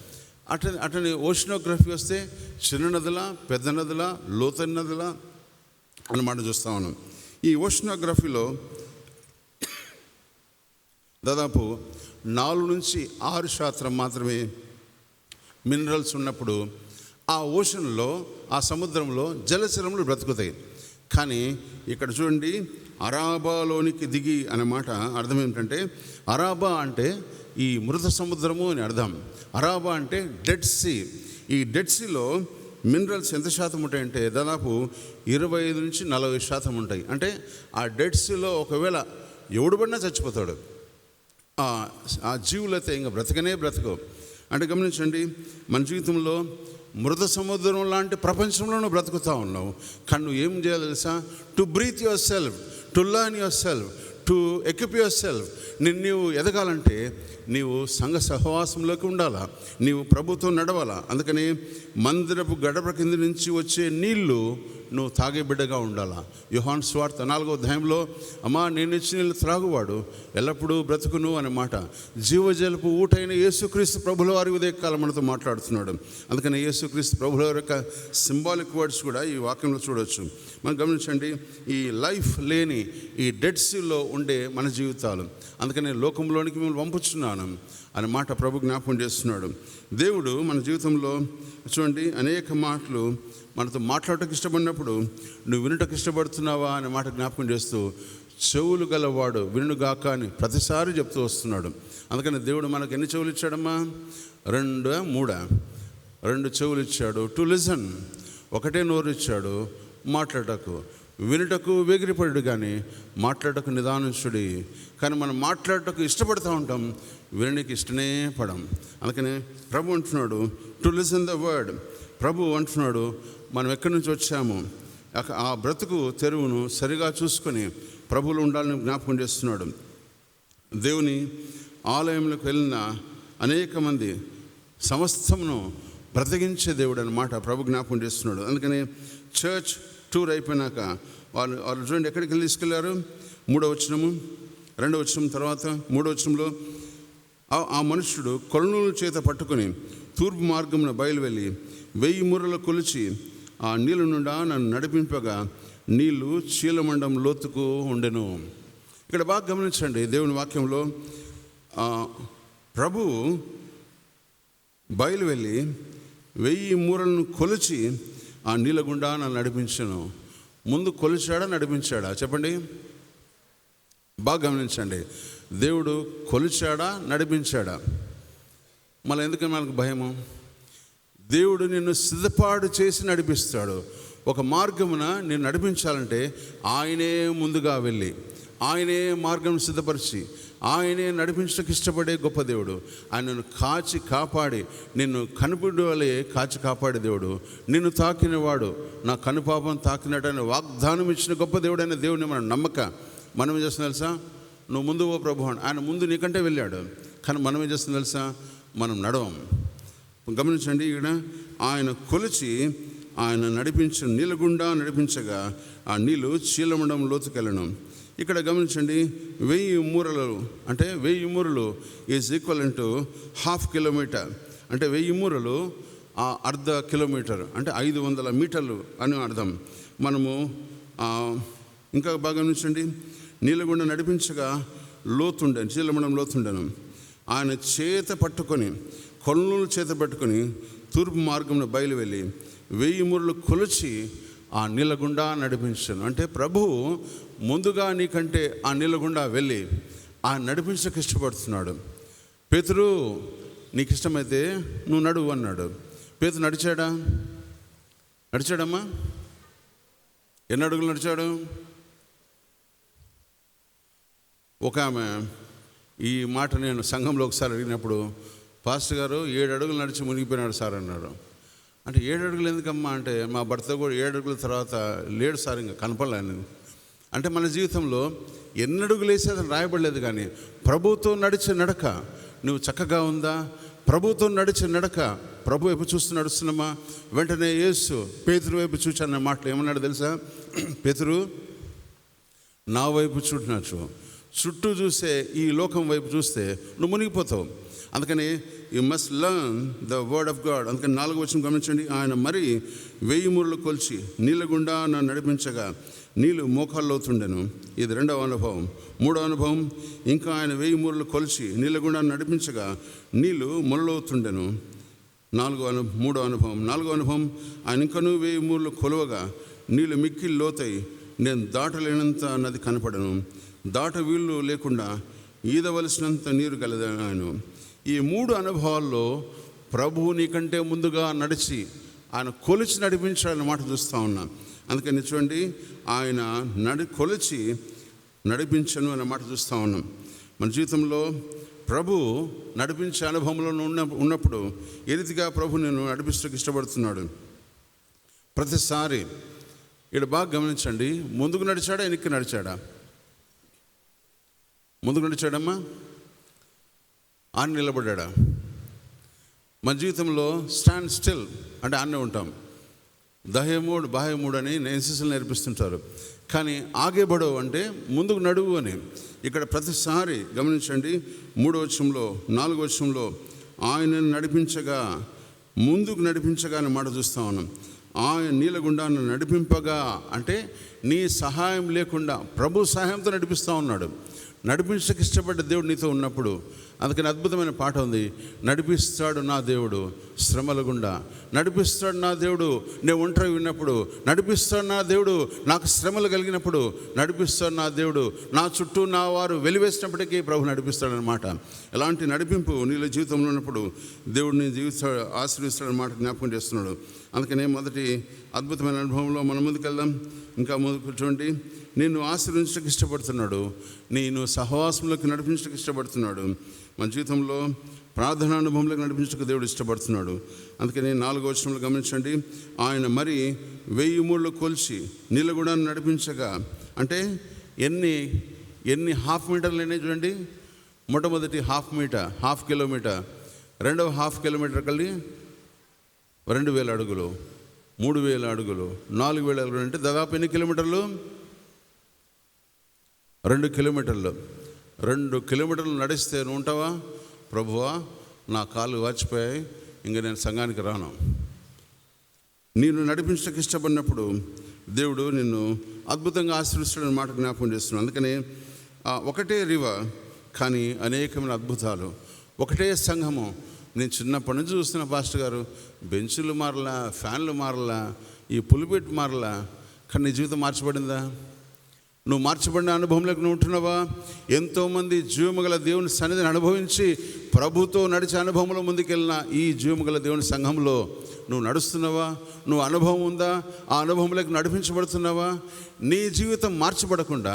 అటని ఓషనోగ్రఫీ వస్తే చిన్న నదులా, పెద్ద నదులా, లోతైన నదులా అన్నమాట చూస్తూ ఉన్నాం. ఈ ఓషనోగ్రఫీలో దాదాపు 4 నుంచి 6% మాత్రమే మినరల్స్ ఉన్నప్పుడు ఆ ఓషన్లో, ఆ సముద్రంలో జలచరములు బ్రతుకుతాయి. కానీ ఇక్కడ చూడండి, అరాబాలోనికి దిగి అనే మాట అర్థం ఏమిటంటే, అరాబా అంటే ఈ మృత సముద్రము అని అర్థం. అరాబా అంటే డెడ్ సీ. ఈ డెడ్ సీలో మినరల్స్ ఎంత శాతం ఉంటాయంటే దాదాపు 25 నుంచి 40% ఉంటాయి. అంటే ఆ డెడ్ సీలో ఒకవేళ ఎవడు పడినా చచ్చిపోతాడు. ఆ జీవులైతే ఇంకా బ్రతకవు. అంటే గమనించండి, మన జీవితంలో మృత సముద్రం లాంటి ప్రపంచంలోనూ బ్రతుకుతూ ఉన్నావు. కానీ నువ్వు ఏం చేయాలి తెలుసా? To breathe your self, to learn your self, to equip your self. నీవు ఎదగాలంటే నీవు సంఘ సహవాసంలోకి ఉండాలా, నీవు ప్రభుత్వం నడవాలా. అందుకని మందిరపు గడప కింద నుంచి వచ్చే నీళ్లు నువ్వు తాగే బిడ్డగా ఉండాలా. యోహాను సువార్త 4వ అధ్యాయంలో, అమ్మా నేను ఇచ్చిన నీళ్ళు త్రాగువాడు ఎల్లప్పుడూ బ్రతుకును అనే మాట జీవజలపు ఊటైన యేసుక్రీస్తు ప్రభుల వారి ఉదయకాలం మనతో మాట్లాడుతున్నాడు. అందుకని యేసుక్రీస్తు ప్రభుల వారి యొక్క సింబాలిక్ వర్డ్స్ కూడా ఈ వాక్యంలో చూడవచ్చు. మనం గమనించండి, ఈ లైఫ్ లేని ఈ డెడ్ సీలో ఉండే మన జీవితాలు. అందుకని లోకంలోనికి మిమ్మల్ని పంపుచున్నాను అనే మాట ప్రభు జ్ఞాపకం చేస్తున్నాడు. దేవుడు మన జీవితంలో చూడండి అనేక మాటలు మనతో మాట్లాడటకు ఇష్టపడినప్పుడు నువ్వు వినటకు ఇష్టపడుతున్నావా అనే మాట జ్ఞాపకం చేస్తూ, చెవులు గలవాడు వినుగాక అని ప్రతిసారి చెప్తూ వస్తున్నాడు. అందుకని దేవుడు మనకు ఎన్ని చెవులు ఇచ్చాడమ్మా? 2 చెవులు ఇచ్చాడు. To listen. ఒకటే నోరు ఇచ్చాడు. మాట్లాడటకు, వినుటకు వేగిరపడు కానీ మాట్లాడటకు నిదానించుడి. కానీ మనం మాట్లాడటకు ఇష్టపడుతూ ఉంటాం, వినడానికి ఇష్టనే పడం. అందుకని ప్రభు అంటున్నాడు టు లిసన్ ద వర్డ్. ప్రభు అంటున్నాడు మనం ఎక్కడి నుంచి వచ్చాము, ఆ బ్రతుకు తెరువును సరిగా చూసుకొని ప్రభువులు ఉండాలని జ్ఞాపకం చేస్తున్నాడు. దేవుని ఆలయంలోకి వెళ్ళిన అనేక మంది సమస్తమును బ్రతికించే దేవుడు అన్నమాట ప్రభు జ్ఞాపకం చేస్తున్నాడు. అందుకని చర్చ్ టూర్ అయిపోయినాక వాళ్ళు చూడండి ఎక్కడికి వెళ్ళి తీసుకెళ్లారు. 3వ వచనము 2వ వచనం తర్వాత 3వ వచనంలో ఆ మనుష్యుడు కొలనుల చేత పట్టుకొని తూర్పు మార్గమున బయలువెళ్ళి 1000 మూరలు కొలిచి ఆ నీళ్ళ నుండా నన్ను నడిపింపగా నీళ్లు చీలమండం లోతుకు ఉండెను. ఇక్కడ బాగా గమనించండి, దేవుని వాక్యంలో ప్రభు బయలువెళ్ళి 1000 మూరలను కొలిచి ఆ నీళ్ళ గుండా నన్ను నడిపించను. ముందు కొలిచాడా నడిపించాడా చెప్పండి? బాగా గమనించండి, దేవుడు కొలిచాడా నడిపించాడా? మళ్ళీ ఎందుకని మనకు భయము? దేవుడు నిన్ను సిద్ధపాటు చేసి నడిపిస్తాడు. ఒక మార్గమున నేను నడిపించాలంటే ఆయనే ముందుగా వెళ్ళి ఆయనే మార్గం సిద్ధపరిచి ఆయనే నడిపించడానికి ఇష్టపడే గొప్ప దేవుడు. ఆయనను కాచి కాపాడి నిన్ను కనుపుడు వలె కాచి కాపాడే దేవుడు. నిన్ను తాకినవాడు నా కనుపాపం తాకినట్టని వాగ్దానం ఇచ్చిన గొప్ప దేవుడు అనే దేవుడిని మనం నమ్మక మనం ఏం చేస్తుంది తెలుసా? నువ్వు ముందు ఓ ప్రభు, ఆయన ముందు నీకంటే వెళ్ళాడు. కానీ మనం ఏం చేస్తుంది తెలుసా? మనం నడవం. గమనించండి, ఇక్కడ ఆయన కొలిచి ఆయన నడిపించిన నీళ్ళ గుండా నడిపించగా ఆ నీళ్ళు చీలమండం లోతుకెళ్ళను. ఇక్కడ గమనించండి, 1000 మూరలు అంటే 1000 మూరలు ఈజ్ ఈక్వల్ టు 1/2 కిలోమీటర్. అంటే 1000 మూరలు అర్ధ కిలోమీటర్ అంటే 500 మీటర్లు అని అర్థం. మనము ఇంకా బాగా గమనించండి, నీళ్ళగుండా నడిపించగా లోతుండను, చీలమండం లోతుండను. ఆయన చేత పట్టుకొని కొలనుల చేత పట్టుకొని తూర్పు మార్గంలో బయలువెళ్ళి 1000 మూరలు కొలిచి ఆ నీళ్ళగుండా నడిపించాను. అంటే ప్రభువు ముందుగా నీకంటే ఆ నీళ్ళగుండా వెళ్ళి ఆ నడిపించడానికి ఇష్టపడుతున్నాడు. పేతురు నీకు ఇష్టమైతే నువ్వు నడువు అన్నాడు. పేతురు నడిచాడమ్మా? ఎన్ని అడుగులు నడిచాడు? ఒక ఆమె ఈ మాట నేను సంఘంలో ఒకసారి అడిగినప్పుడు, పాస్టర్ గారు 7 అడుగులు నడిచి మునిగిపోయినాడు సార్ అన్నారు. అంటే 7 అడుగులు ఎందుకమ్మా అంటే, మా భర్త కూడా 7 అడుగుల తర్వాత లేడు సార్, ఇంకా కనపడలేను. అంటే మన జీవితంలో ఎన్ని అడుగులు వేసేదని రాయబడలేదు, కానీ ప్రభుతో నడిచే నడక నువ్వు చక్కగా ఉందా? ప్రభుతో నడిచే నడక ప్రభు వైపు చూస్తూ నడుస్తున్నామా? వెంటనే యేసు పేతురు వైపు చూచాన్న మాటలు ఏమన్నాడు తెలుసా? పేతురు నా వైపు చూడవచ్చు, చుట్టూ చూసే ఈ లోకం వైపు చూస్తే నువ్వు మునిగిపోతావు. అందుకని you must learn the word of God. అందుకని 4వ వచనం గమనించండి, ఆయన మరి 1000 మూరలు కొలిచి నీళ్ళ గుండా నన్ను నడిపించగా నీళ్ళు మోకాళ్ళవుతుండెను. ఇది 2వ అనుభవం. 3వ అనుభవం, ఇంకా ఆయన 1000 మూరలు కొలిచి నీళ్ళ గుండా నడిపించగా నీళ్ళు మొలలవుతుండెను. 3వ అనుభవం. 4వ అనుభవం, ఆయన ఇంకనూ 1000 మూరలు కొలవగా నీళ్ళు మిక్కిలి లోతై నేను దాటలేనంత నది కనపడను, దాట వీళ్ళు లేకుండా ఈదవలసినంత నీరు కలదాను. ఈ 3 అనుభవాల్లో ప్రభువు నీకంటే ముందుగా నడిచి ఆయన కొలిచి నడిపించాలన్న మాట చూస్తూ ఉన్నాం. అందుకని చూడండి, ఆయన కొలిచి నడిపించను అనే మాట చూస్తూ ఉన్నాం. మన జీవితంలో ప్రభు నడిపించే అనుభవంలో ఉన్నప్పుడు ఏ రీతిగా ప్రభు నేను నడిపించడానికి ఇష్టపడుతున్నాడు. ప్రతిసారి ఇక్కడ బాగా గమనించండి, ముందుకు నడిచాడా వెనక్కి నడిచాడా? ముందుకు నడిచాడమ్మా? ఆయన నిలబడ్డా? మన జీవితంలో స్టాండ్ స్టిల్ అంటే ఆనే ఉంటాం. దహ్యమూడ్ బాహ్యమూడ్ అని ఎన్సీసీలు నేర్పిస్తుంటారు. కానీ ఆగేబడవు అంటే ముందుకు నడువు అని. ఇక్కడ ప్రతిసారి గమనించండి, 3వ వచనంలో 4వ వచనంలో ఆయన నడిపించగా ముందుకు నడిపించగా అని మాట చూస్తూ ఉన్నాం. ఆయన నీళ్ళ గుండా నడిపింపగా అంటే నీ సహాయం లేకుండా ప్రభు సహాయంతో నడిపిస్తూ ఉన్నాడు. నడిపించడానికి ఇష్టపడ్డ దేవుడు నీతో ఉన్నప్పుడు, అందుకని అద్భుతమైన పాట ఉంది, నడిపిస్తాడు నా దేవుడు శ్రమల గుండా, నడిపిస్తాడు నా దేవుడు నేను ఒంటరి ఉన్నప్పుడు, నడిపిస్తాడు నా దేవుడు నాకు శ్రమలు కలిగినప్పుడు, నడిపిస్తాడు నా దేవుడు నా చుట్టూ నా వారు వెలివేసినప్పటికీ ప్రభు నడిపిస్తాడనమాట. ఎలాంటి నడిపింపు నీళ్ళ జీవితంలో ఉన్నప్పుడు దేవుడు నీ జీవితాడు ఆశీర్వదిస్తాడనమాట జ్ఞాపకం చేస్తున్నాడు. అందుకనే మొదటి అద్భుతమైన అనుభవంలో మనం ముందుకెళ్దాం. ఇంకా ముందుకు కూర్చోండి. నిన్ను ఆశీర్వదించడానికి ఇష్టపడుతున్నాడు, నేను సహవాసంలోకి నడిపించడానికి ఇష్టపడుతున్నాడు, మన జీవితంలో ప్రార్థనా అనుభవంలోకి నడిపించడానికి దేవుడు ఇష్టపడుతున్నాడు. అందుకని 4వ వచనంలో గమనించండి, ఆయన మరి 1000 మూళ్ళు కొలిచి నీళ్ళగూడాన్ని నడిపించగా, అంటే ఎన్ని హాఫ్ మీటర్లు అయినాయి చూడండి. మొట్టమొదటి హాఫ్ కిలోమీటర్, రెండవ హాఫ్ కిలోమీటర్ కలిగి 2000 అడుగులు, 3000 అడుగులు, 4000 అడుగులు, అంటే దాదాపు ఎన్ని కిలోమీటర్లు? 2 కిలోమీటర్లు. 2 కిలోమీటర్లు నడిస్తే నువ్వు ఉంటావా? ప్రభువా నా కాళ్ళు వాచిపోయాయి, ఇంక నేను సంఘానికి రాను. నేను నడిపించడానికి ఇష్టపడినప్పుడు దేవుడు నిన్ను అద్భుతంగా ఆశీర్వదిస్తాడని మాట జ్ఞాపకం చేస్తున్నాను. అందుకని ఒకటే రివర్ కానీ అనేకమైన అద్భుతాలు, ఒకటే సంఘము. నేను చిన్నప్పటి నుంచి చూస్తున్న పాస్టర్ గారు, బెంచులు మారలా, ఫ్యాన్లు మారలా, ఈ పులిపెట్టు మారలా, కానీ నీ జీవితం మార్చబడిందా? నువ్వు మార్చబడిన అనుభవంలోకి నువ్వు ఉంటున్నావా? ఎంతోమంది జీవముగల దేవుని సన్నిధిని అనుభవించి ప్రభుతో నడిచే అనుభవంలో ముందుకెళ్ళిన ఈ జీవముగల దేవుని సంఘంలో నువ్వు నడుస్తున్నావా? నువ్వు అనుభవం ఉందా? ఆ అనుభవంలోకి నడిపించబడుతున్నావా? నీ జీవితం మార్చబడకుండా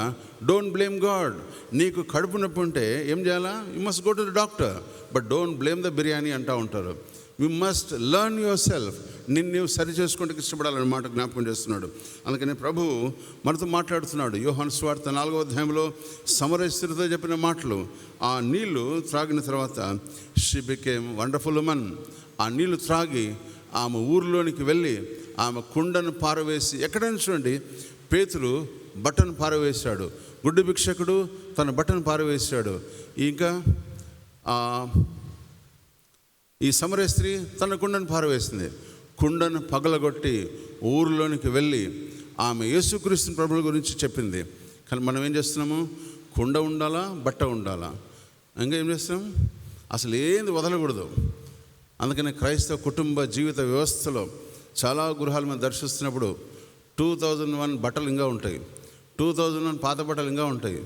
డోంట్ బ్లేమ్ గాడ్. నీకు కడుపు నొప్పి ఉంటే ఏం చేయాలా? You must go to the doctor, but don't blame the biryani అంటూ ఉంటారు. You must learn your self. నిన్ను సరి చేసుకోవడానికి ఇష్టపడాలని మాట జ్ఞాపకం చేస్తున్నాడు. అందుకని ప్రభు మనతో మాట్లాడుతున్నాడు. యోహాను సువార్త 4వ అధ్యాయంలో సమరయ స్త్రీతో చెప్పిన మాటలు, ఆ నీళ్లు త్రాగిన తర్వాత షీ బికేమ్ వండర్ఫుల్ ఉమన్. ఆ నీళ్లు త్రాగి ఆమె ఊరిలోనికి వెళ్ళి ఆమె కుండను పారవేసి, ఎక్కడైనా చూడండి, పేతురు బట్టను పారవేశాడు, గుడ్డు భిక్షకుడు తన బట్టను పారవేశాడు, ఇంకా ఈ సమరయ స్త్రీ తన కుండను పారవేసింది. కుండను పగలగొట్టి ఊరిలోనికి వెళ్ళి ఆమె యేసుక్రీస్తు ప్రభువుల గురించి చెప్పింది. కానీ మనం ఏం చేస్తున్నాము? కుండ ఉండాలా, బట్ట ఉండాలా, ఇంకా ఏం చేస్తున్నాం? అసలు ఏంది వదలకూడదు. అందుకని క్రైస్తవ కుటుంబ జీవిత వ్యవస్థలో చాలా గృహాలు మనం దర్శిస్తున్నప్పుడు 2001 బట్టలు ఇంకా ఉంటాయి, 2001 పాత బట్టలు ఇంకా ఉంటాయి.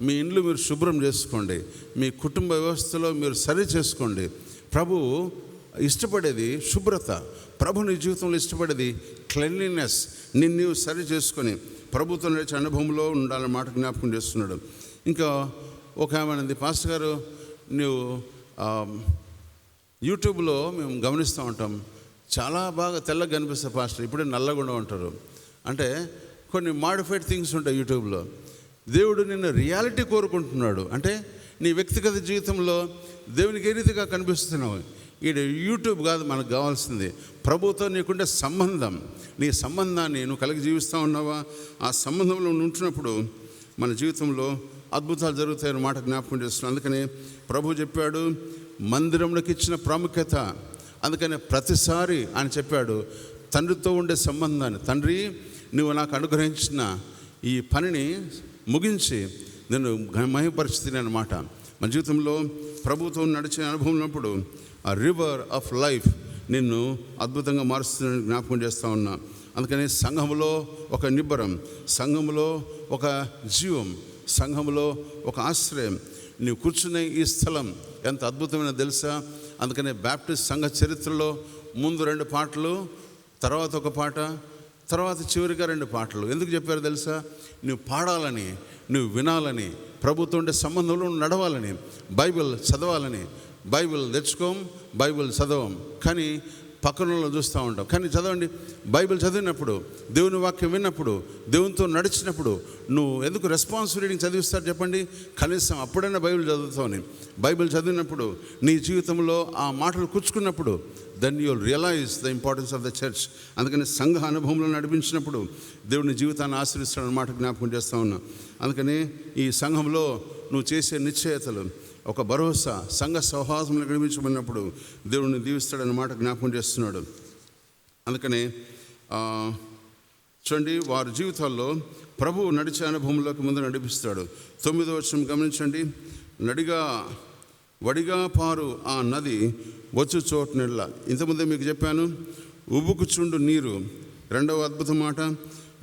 మీ ఇండ్లు మీరు శుభ్రం చేసుకోండి, మీ కుటుంబ వ్యవస్థలో మీరు సరి చేసుకోండి. ప్రభు ఇష్టపడేది శుభ్రత. ప్రభు నీ జీవితంలో ఇష్టపడేది క్లెన్లీనెస్. నిన్ను సరి చేసుకొని ప్రభుత్వం నడిచే అనుభవంలో ఉండాలని మాట జ్ఞాపకం చేస్తున్నాడు. ఇంకా ఒక ఏమైనా పాస్టర్ గారు, నువ్వు యూట్యూబ్లో మేము గమనిస్తూ ఉంటాం, చాలా బాగా తెల్లగా కనిపిస్తాయి పాస్టర్, ఇప్పుడే నల్లగుండా ఉంటారు. అంటే కొన్ని మాడిఫైడ్ థింగ్స్ ఉంటాయి యూట్యూబ్లో. దేవుడు నిన్ను రియాలిటీ కోరుకుంటున్నాడు. అంటే నీ వ్యక్తిగత జీవితంలో దేవునికి ఏ రీతిగా కనిపిస్తున్నావు. ఈ యూట్యూబ్ కాదు మనకు కావాల్సింది, ప్రభుతో నీకుండే సంబంధం. నీ సంబంధాన్ని నువ్వు కలిగి జీవిస్తూ ఉన్నావా? ఆ సంబంధంలో ఉంటున్నప్పుడు మన జీవితంలో అద్భుతాలు జరుగుతాయని మాట జ్ఞాపకం చేస్తున్నాను. అందుకని ప్రభు చెప్పాడు మందిరంలోకి ఇచ్చిన ప్రాముఖ్యత. అందుకని ప్రతిసారి ఆయన చెప్పాడు తండ్రితో ఉండే సంబంధాన్ని, తండ్రి నువ్వు నాకు అనుగ్రహించిన ఈ పనిని ముగించి నేను మహిమపరిస్థితిని అన్నమాట. మన జీవితంలో ప్రభుతో నడిచే అనుభవం ఉన్నప్పుడు ఆ రివర్ ఆఫ్ లైఫ్ నిన్ను అద్భుతంగా మారుస్తుందని జ్ఞాపకం చేస్తూ ఉన్నా. అందుకని సంఘంలో ఒక నిబ్బరం, సంఘంలో ఒక జీవం, సంఘంలో ఒక ఆశ్రయం. నీవు కూర్చునే ఈ స్థలం ఎంత అద్భుతమైన తెలుసా? అందుకనే బ్యాప్టిస్ట్ సంఘ చరిత్రలో ముందు 2 పాటలు, తర్వాత ఒక పాట, తర్వాత చివరిగా 2 పాటలు. ఎందుకు చెప్పారో తెలుసా? నువ్వు పాడాలని, నువ్వు వినాలని, ప్రభుత్వం ఉండే సంబంధంలో నడవాలని, బైబిల్ చదవాలని. బైబిల్ తెచ్చుకోం, బైబిల్ చదవం, కానీ పక్కనలో చూస్తూ ఉంటాం. కానీ చదవండి, బైబిల్ చదివినప్పుడు, దేవుని వాక్యం విన్నప్పుడు, దేవునితో నడిచినప్పుడు నువ్వు ఎందుకు రెస్పాన్స్ రీడింగ్ చదివిస్తారు చెప్పండి? కనీసం అప్పుడైనా బైబిల్ చదువుతావని. బైబిల్ చదివినప్పుడు నీ జీవితంలో ఆ మాటలు కూర్చుకున్నప్పుడు then you will realise the importance of the church. అందుకని సంఘ అనుభవంలో నడిపించినప్పుడు దేవుని జీవితాన్ని ఆశీర్వదిస్తాడన్నమాట జ్ఞాపకం చేస్తూ ఉన్నా. అందుకని ఈ సంఘంలో నువ్వు చేసే నిశ్చయతలు, ఒక భరోసా, సంఘ సౌహాసంలో నడిపించబడినప్పుడు దేవుడిని దీవిస్తాడన్నమాట జ్ఞాపకం చేస్తున్నాడు. అందుకని చూడండి, వారి జీవితాల్లో ప్రభువు నడిచే అనుభవంలోకి ముందు నడిపిస్తాడు. 9వ వచనం గమనించండి. వడిగా పారు ఆ నది వచ్చు చోటు నెల. ఇంతకుముందే మీకు చెప్పాను, ఉబుకుచుండు నీరు. రెండవ అద్భుత మాట,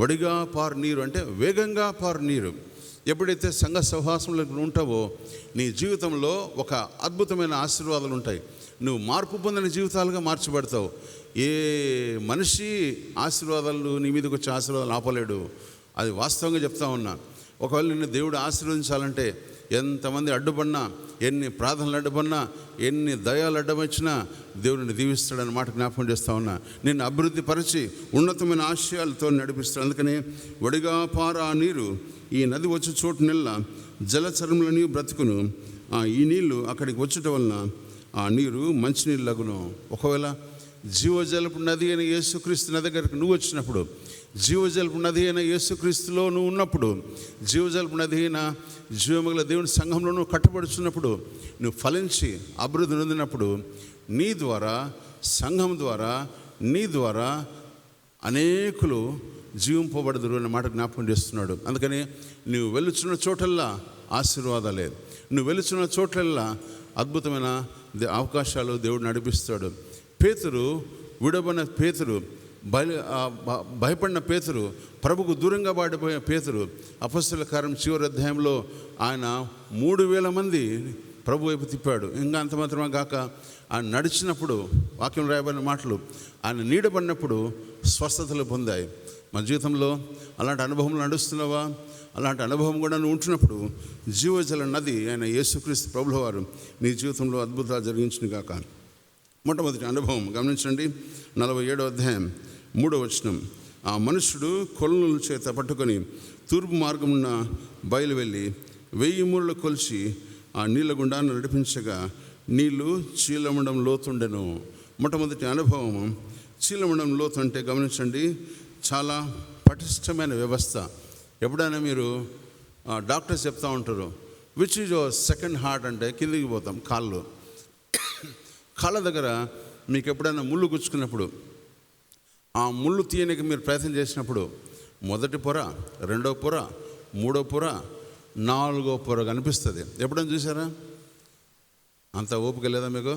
వడిగా పారు నీరు అంటే వేగంగా పారు నీరు. ఎప్పుడైతే సంఘ సహవాసంలో ఉంటావో నీ జీవితంలో ఒక అద్భుతమైన ఆశీర్వాదాలు ఉంటాయి. నువ్వు మార్పు పొందిన జీవితాలుగా మార్చబడతావు. ఏ మనిషి ఆశీర్వాదాలు నీ మీదకి వచ్చే ఆశీర్వాదాలు ఆపలేడు. అది వాస్తవంగా చెప్తా ఉన్నా. ఒకవేళ నిన్ను దేవుడు ఆశీర్వదించాలంటే ఎంతమంది అడ్డుపడినా, ఎన్ని ప్రార్థనలు అడ్డుపడినా, ఎన్ని దయాలు అడ్డమొచ్చినా దేవుడిని దీవిస్తాడని మాట జ్ఞాపకం చేస్తూ ఉన్నా. నిన్ను అభివృద్ధి పరిచి ఉన్నతమైన ఆశయాలతో నడిపిస్తాడు. అందుకని వడిగా పారా నీరు ఈ నది వచ్చే చోటు నెల జలచరములని బ్రతుకును. ఈ నీళ్లు అక్కడికి వచ్చటం వలన ఆ నీరు మంచినీళ్ళు లగును. ఒకవేళ జీవజలపు నది అయిన యేసుక్రీస్తు నది దగ్గరికి నువ్వు వచ్చినప్పుడు, జీవజలపు నది అయిన యేసుక్రీస్తులో నువ్వు ఉన్నప్పుడు, జీవజలపు నది అయిన జీవముగల దేవుని సంఘంలో నువ్వు కట్టబడుచున్నప్పుడు, నువ్వు ఫలించి అభివృద్ధి నొందినప్పుడు నీ ద్వారా, సంఘం ద్వారా, నీ ద్వారా అనేకులు జీవింపబడదురు అన్న మాట జ్ఞాపకం చేస్తున్నాడు. అందుకని నువ్వు వెలుచున్న చోటల్లా ఆశీర్వాదాలే, నువ్వు వెలుచున్న చోట్లల్లా అద్భుతమైన అవకాశాలు దేవుడు నడిపిస్తాడు. పేతురు, విడబడిన పేతురు, భయపడిన పేతురు, ప్రభుకు దూరంగా పడిపోయిన పేతురు, అపొస్తలుల కార్యం చివరి అధ్యాయంలో ఆయన 3,000 మంది ప్రభు వైపు తిప్పాడు. ఇంకా అంత మాత్రమే కాక ఆయన నడిచినప్పుడు, వాక్యం రాయబడిన మాటలు, ఆయన నీడబడినప్పుడు స్వస్థతలు పొందాయి. మన జీవితంలో అలాంటి అనుభవంలో నడుస్తున్నావా? అలాంటి అనుభవం కూడా నువ్వు ఉంటున్నప్పుడు జీవజల నది ఆయన యేసుక్రీస్తు ప్రభుల వారు నీ జీవితంలో అద్భుతాలు జరిగించిన గాక. మొట్టమొదటి అనుభవం గమనించండి. 47వ అధ్యాయం 3వ వచనం. ఆ మనుష్యుడు కొలనుల చేత పట్టుకొని తూర్పు మార్గమున బయలు వెళ్ళి 1000 మూరలు కొలిచి ఆ నీళ్ళ గుండా నడిపించగా నీళ్లు చీలమండం లోతుండెను. మొట్టమొదటి అనుభవం చీలమండం లోతు అంటే గమనించండి, చాలా పటిష్టమైన వ్యవస్థ. ఎప్పుడైనా మీరు డాక్టర్స్ చెప్తూ ఉంటారు, which is your second heart అంటే కిందికి పోతాం. కాళ్ళ దగ్గర మీకు ఎప్పుడైనా ముళ్ళు గుచ్చుకున్నప్పుడు, ఆ ముళ్ళు తీయనికి మీరు ప్రయత్నం చేసినప్పుడు మొదటి పొర, రెండో పొర, మూడో పొర, 4వ పొర కనిపిస్తుంది. ఎప్పుడైనా చూసారా? అంత ఓపిక లేదా మీకు?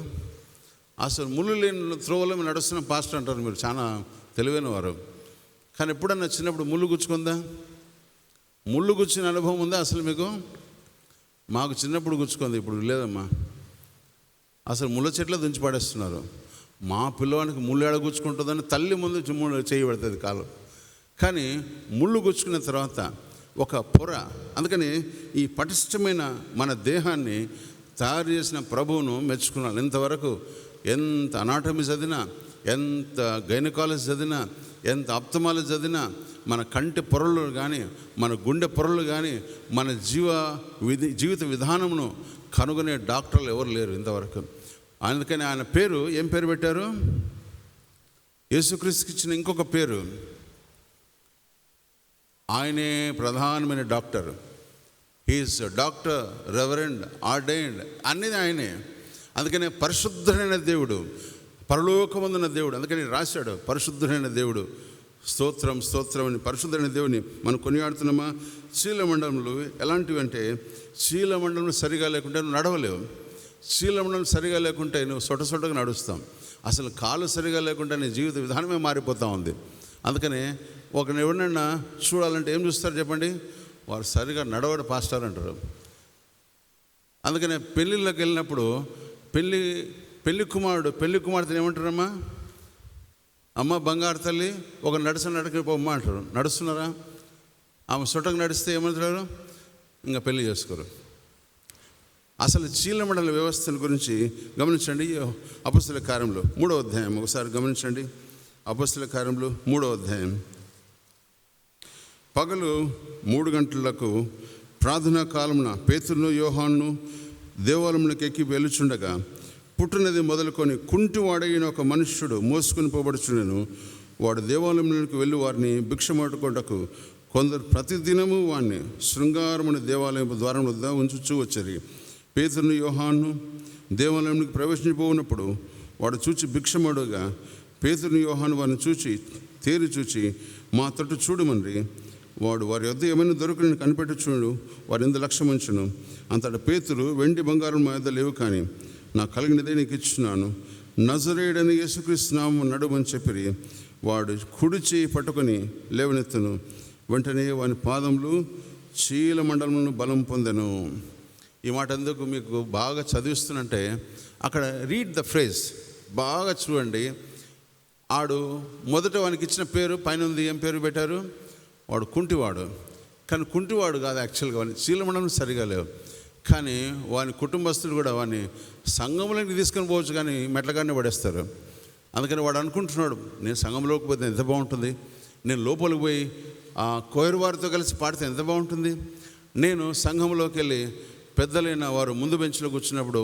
అసలు ముళ్ళు లేని త్రోవలో మీరు నడుస్తున్న పాస్టర్ అంటారు, మీరు చాలా తెలివైన వారు. కానీ ఎప్పుడన్నా చిన్నప్పుడు ముళ్ళు గుచ్చుకుందా? ముళ్ళు గుచ్చిన అనుభవం ఉందా అసలు మీకు? మాకు చిన్నప్పుడు గుచ్చుకుంది, ఇప్పుడు లేదమ్మా. అసలు ముళ్ళ చెట్ల దుంచి పడేస్తున్నారు. మా పిల్లవానికి ముళ్ళు ఏడ గుచ్చుకుంటుందని తల్లి ముందు చేయబడుతుంది కాలు. కానీ ముళ్ళు గుచ్చుకున్న తర్వాత ఒక పొర. అందుకని ఈ పటిష్టమైన మన దేహాన్ని తయారు చేసిన ప్రభువును మెచ్చుకున్నాను. ఇంతవరకు ఎంత అనాటమీ చదివినా, ఎంత గైనకాలజీ చదివినా, ఎంత ఆప్థమాలజీ చదివినా, మన కంటి పొరలు కానీ, మన గుండె పొరలు కానీ, మన జీవిత విధానమును కనుగొనే డాక్టర్లు ఎవరు లేరు ఇంతవరకు. అందుకని ఆయన పేరు, ఏం పేరు పెట్టారు? యేసుక్రీస్తుకి ఇచ్చిన ఇంకొక పేరు, ఆయనే ప్రధానమైన doctor. He is doctor, reverend, ordained, అన్నీ ఆయనే. అందుకనే పరిశుద్ధుడైన దేవుడు, పరలోకమందున్న దేవుడు. అందుకని రాశాడు, పరిశుద్ధుడైన దేవుడు. స్తోత్రం స్తోత్రం అని పరిశుద్ధమైన దేవుని మనం కొనియాడుతున్నామా? శీలమండలంలో ఎలాంటివి అంటే, శీలమండలం సరిగా లేకుంటే నువ్వు నడవలేవు. శీలమండలం సరిగా లేకుంటే నువ్వు సొటగా నడుస్తాం. అసలు కాలు సరిగా లేకుంటే నీ జీవిత విధానమే మారిపోతూ ఉంది. అందుకని ఒకరిని ఎవరినైనా చూడాలంటే ఏం చూస్తారు చెప్పండి? వారు సరిగా నడవడు పాస్టర్ అంటారు. అందుకనే పెళ్ళిళ్ళకి వెళ్ళినప్పుడు పెళ్లి కుమార్తెని ఏమంటారమ్మా? అమ్మ బంగారు తల్లి, ఒక నడక పోమ్మ అంటారు. నడుస్తున్నారా? ఆమె సొటకు నడిస్తే ఏమంటారు? ఇంకా పెళ్లి చేసుకోరు. అసలు చీలమండల వ్యవస్థల గురించి గమనించండి. అపొస్తలుల కార్యంలో 3వ అధ్యాయం ఒకసారి గమనించండి. అపొస్తలుల కార్యంలో 3వ అధ్యాయం. పగలు 3 గంటలకు ప్రార్థనా కాలమున పేతురును యోహానును దేవాలయంలోకి ఎక్కి వెలుచుండగా పుట్టినది మొదలుకొని కుంటివాడైన ఒక మనుష్యుడు మోసుకొని పోబడుచుండెను. వాడు దేవాలయంలోకి వెళ్ళి వారిని భిక్షమాడుకొనుటకు కొందరు ప్రతిదినము వాడిని శృంగారముని దేవాలయం ద్వారం వద్ద ఉంచుచూ వచ్చారు. పేతురును యోహాను దేవాలయంలోకి ప్రవేశించిపోయినప్పుడు వాడు చూచి భిక్షమాడుగా పేతురును యోహాను వారిని తేరి చూచి మా తట్టు చూడమని వాడు వారి యొద్ద ఏమైనా దొరుకుని కనిపెట్టి చూడు, వారి ఎంత లక్ష్యం ఉంచును. అంతటా పేతురు, వెండి బంగారం మా యొద్ద లేవు, కానీ నాకు కలిగినదే నీకు ఇచ్చున్నాను, నజరేయుడని యేసుక్రీస్తు నామమున నడుమని చెప్పిరి. వాడు కుడి చేయి పట్టుకొని లేవనెత్తును. వెంటనే వాని పాదములు చీలమండలమును బలం పొందెను. ఈ మాట ఎందుకు మీకు బాగా చదివిస్తున్నంటే, అక్కడ రీడ్ ద ఫ్రేజ్ బాగా చూడండి. ఆడు మొదట వానికి ఇచ్చిన పేరు పైన ఉంది. ఏం పేరు పెట్టారు? వాడు కుంటివాడు. కానీ కుంటివాడు కాదు యాక్చువల్గా, వాని చీలమండలం సరిగా లేవు. కానీ వాని కుటుంబస్తులు కూడా వాడిని సంఘంలోకి తీసుకొని పోవచ్చు, కానీ మెట్లగానే పడేస్తారు. అందుకని వాడు అనుకుంటున్నాడు, నేను సంఘంలోకి పోతే ఎంత బాగుంటుంది, నేను లోపలికి పోయి ఆ కోయరు వారితో కలిసి పాడితే ఎంత బాగుంటుంది, నేను సంఘంలోకి వెళ్ళి పెద్దలైన వారు ముందు బెంచ్లో కూర్చున్నప్పుడు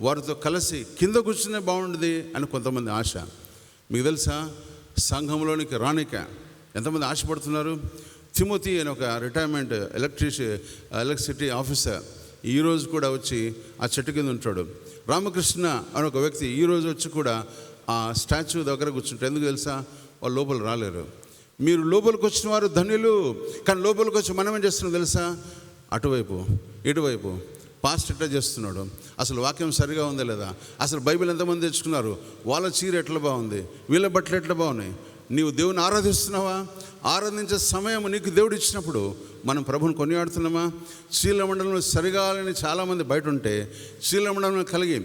వారితో కలిసి కింద కూర్చునే బాగుంటుంది అని కొంతమంది ఆశ. మీకు తెలుసా, సంఘంలోనికి రానిక ఎంతమంది ఆశపడుతున్నారు. తిమోతి అని ఒక రిటైర్మెంట్ ఎలక్ట్రిసిటీ ఆఫీసర్ ఈరోజు కూడా వచ్చి ఆ చెట్టు కింద ఉంటాడు. రామకృష్ణ అని ఒక వ్యక్తి ఈరోజు వచ్చి కూడా ఆ స్టాచ్యూ దగ్గర కూర్చుంటారు. ఎందుకు తెలుసా? వాళ్ళు లోపల రాలేరు. మీరు లోపలికి వచ్చిన వారు ధన్యులు. కానీ లోపలికి వచ్చి మనం ఏం చేస్తున్నాం తెలుసా? అటువైపు ఇటువైపు పాస్ట్ ఎట్లా చేస్తున్నాడు, అసలు వాక్యం సరిగా ఉందా లేదా, అసలు బైబిల్ ఎంతమంది తెచ్చుకున్నారు, వాళ్ళ చీర ఎట్లా బాగుంది, వీళ్ళ బట్టలు ఎట్లా బాగున్నాయి. నీవు దేవుని ఆరాధిస్తున్నావా? ఆరాధించే సమయం నీకు దేవుడు ఇచ్చినప్పుడు మనం ప్రభుని కొనియాడుతున్నామా? శీలమండలంలో సరిగాలని చాలామంది బయట ఉంటే, శీలమండలం కలిగి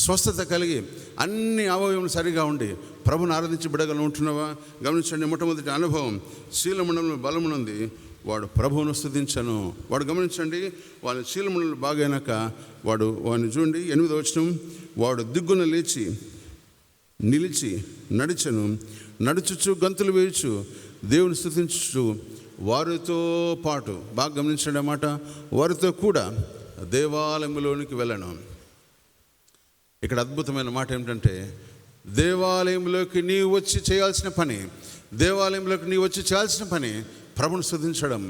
స్వస్థత కలిగి అన్ని అవయవం సరిగా ఉండి ప్రభుని ఆరాధించి బిడగలు ఉంటున్నావా? గమనించండి, మొట్టమొదటి అనుభవం శీలమండలంలో బలమునుంది, వాడు ప్రభువును స్తుతించను. వాడు గమనించండి, వాళ్ళ శీలమండలం బాగైనాక వాడిని చూడండి 8వ వచనం, వాడు దిగ్గున లేచి నిలిచి నడిచెను, నడుచుచు గంతులు వేయచ్చు దేవుని స్తుతించు వారితో పాటు. బాగా గమనించండి అన్నమాట, వారితో కూడా దేవాలయంలోనికి వెళ్ళను. ఇక్కడ అద్భుతమైన మాట ఏమిటంటే, దేవాలయంలోకి నీవు వచ్చి చేయాల్సిన పని, దేవాలయంలోకి నీవు వచ్చి చేయాల్సిన పని ప్రభుని స్తుతించడం.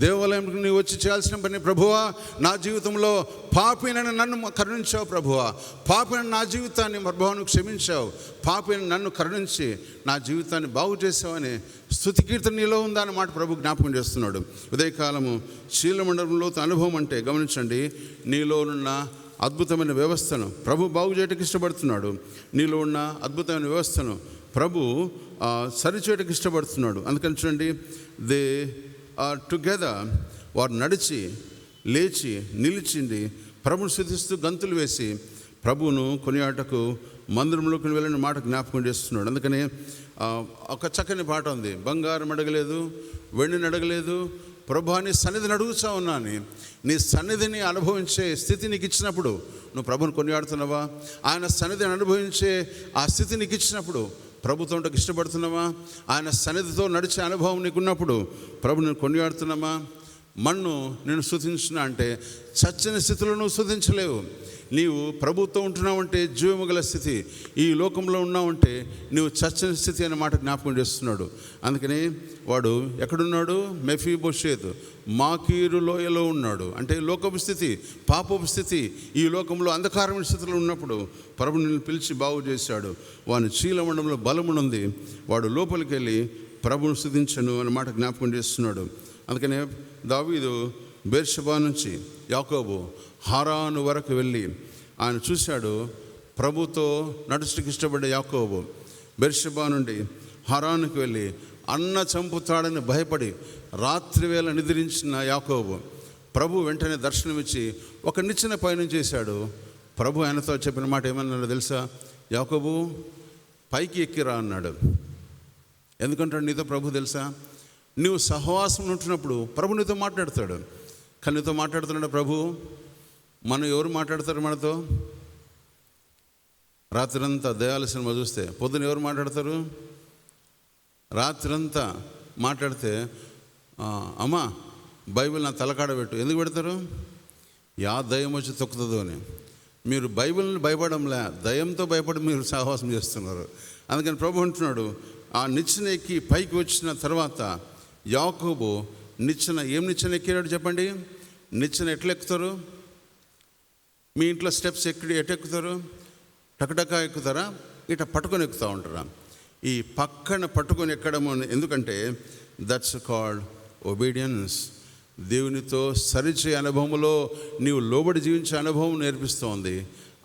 దేవాలయంకి నీవు వచ్చి చేయాల్సిన పని, ప్రభువా నా జీవితంలో పాపినని నన్ను కరుణించావు, ప్రభువా పాపిని నా జీవితాన్ని ప్రభువాను క్షమించావు, పాపిని నన్ను కరుణించి నా జీవితాన్ని బాగు చేసావని స్తుతి కీర్తన నీలో ఉందా అన్నమాట ప్రభు జ్ఞాపకం చేస్తున్నాడు. ఉదయకాలము శీలమండలంలో అనుభవం అంటే గమనించండి, నీలో ఉన్న అద్భుతమైన వ్యవస్థను ప్రభు బాగు చేయడానికి ఇష్టపడుతున్నాడు. నీలో ఉన్న అద్భుతమైన వ్యవస్థను ప్రభు సరిచేయడానికి ఇష్టపడుతున్నాడు. అందుకని చూడండి, దే ఆర్ టుగెదర్, వారు నడిచి లేచి నిలిచింది ప్రభుని స్తుతిస్తూ గంతులు వేసి ప్రభువును కొనియాటకు మందిరంలోకి వెళ్ళిన మాట జ్ఞాపకం చేస్తున్నాడు. అందుకని ఒక చక్కని పాట ఉంది, బంగారం అడగలేదు, వెండిని అడగలేదు, ప్రభు నీ సన్నిధిని అడుగుతా ఉన్నాను. నీ సన్నిధిని అనుభవించే స్థితి నీకు ఇచ్చినప్పుడు నువ్వు ప్రభుని కొనియాడుతున్నావా? ఆయన సన్నిధిని అనుభవించే ఆ స్థితి నీకు ఇచ్చినప్పుడు ప్రభుతో ఇష్టపడుతున్నావా? ఆయన సన్నిధితో నడిచే అనుభవం నీకున్నప్పుడు ప్రభుని కొనియాడుతున్నామా? మన్ను నేను స్తుతించిన అంటే చచ్చని స్థితిలో నువ్వు స్తుతించలేవు. నీవు ప్రభుత్వం ఉంటున్నావంటే జీవము గల స్థితి, ఈ లోకంలో ఉన్నావంటే నువ్వు చచ్చని స్థితి అనే మాట జ్ఞాపకం చేస్తున్నాడు. అందుకని వాడు ఎక్కడున్నాడు? మెఫీబోషేతు మాకీరు లోయలో ఉన్నాడు. అంటే లోకపు స్థితి, పాపపు స్థితి, ఈ లోకంలో అంధకారమైన స్థితిలో ఉన్నప్పుడు ప్రభు నిన్ను పిలిచి బాగు చేశాడు. వాని చీలమండంలో బలమునుంది, వాడు లోపలికి వెళ్ళి ప్రభుని స్తుతించను అనే మాట జ్ఞాపకం చేస్తున్నాడు. అందుకనే దావీదు బెర్షెబా నుంచి యాకోబు హారాను వరకు వెళ్ళి ఆయన చూశాడు. ప్రభుతో నడుచుటకు ఇష్టపడే యాకోబు బెర్షెబా నుండి హారానుకు వెళ్ళి అన్న చంపుతాడని భయపడి రాత్రివేళ నిద్రించిన యాకోబు ప్రభు వెంటనే దర్శనమిచ్చి ఒక నిచ్చెన పయనం చేశాడు. ప్రభు ఆయనతో చెప్పిన మాట ఏమన్నాడో తెలుసా? యాకోబు పైకి ఎక్కిరా అన్నాడు. ఎందుకంటాడు నీతో ప్రభు తెలుసా? నువ్వు సహవాసం ఉంటున్నప్పుడు ప్రభు నీతో మాట్లాడతాడు. కానీ నీతో మాట్లాడుతున్నాడు ప్రభు. మనం ఎవరు మాట్లాడతారు మనతో? రాత్రంతా దయాల సినిమా చూస్తే పొద్దున ఎవరు మాట్లాడతారు? రాత్రంతా మాట్లాడితే అమ్మా బైబిల్ నా తలకాడ పెట్టు. ఎందుకు పెడతారు? యా దయ్యం వచ్చి తొక్కుతుందో అని. మీరు బైబిల్ని భయపడంలే, దయ్యంతో భయపడి మీరు సహవాసం చేస్తున్నారు. అందుకని ప్రభు అంటున్నాడు, ఆ నిచ్చెన ఎక్కి పైకి వచ్చిన తర్వాత యాకోబు నిచ్చెన నిచ్చెన ఎక్కాడు చెప్పండి? నిచ్చెన ఎట్లా ఎక్కుతారు? మీ ఇంట్లో స్టెప్స్ ఎట్టెక్కుతారు? టకటకా ఎక్కుతారా? ఇట్లా పట్టుకొని ఎక్కుతూ ఉంటారా? ఈ పక్కన పట్టుకొని ఎక్కడము. ఎందుకంటే దట్స్ కాల్డ్ ఒబీడియన్స్. దేవునితో సరిచే అనుభవంలో నీవు లోబడి జీవించే అనుభవం నేర్పిస్తోంది,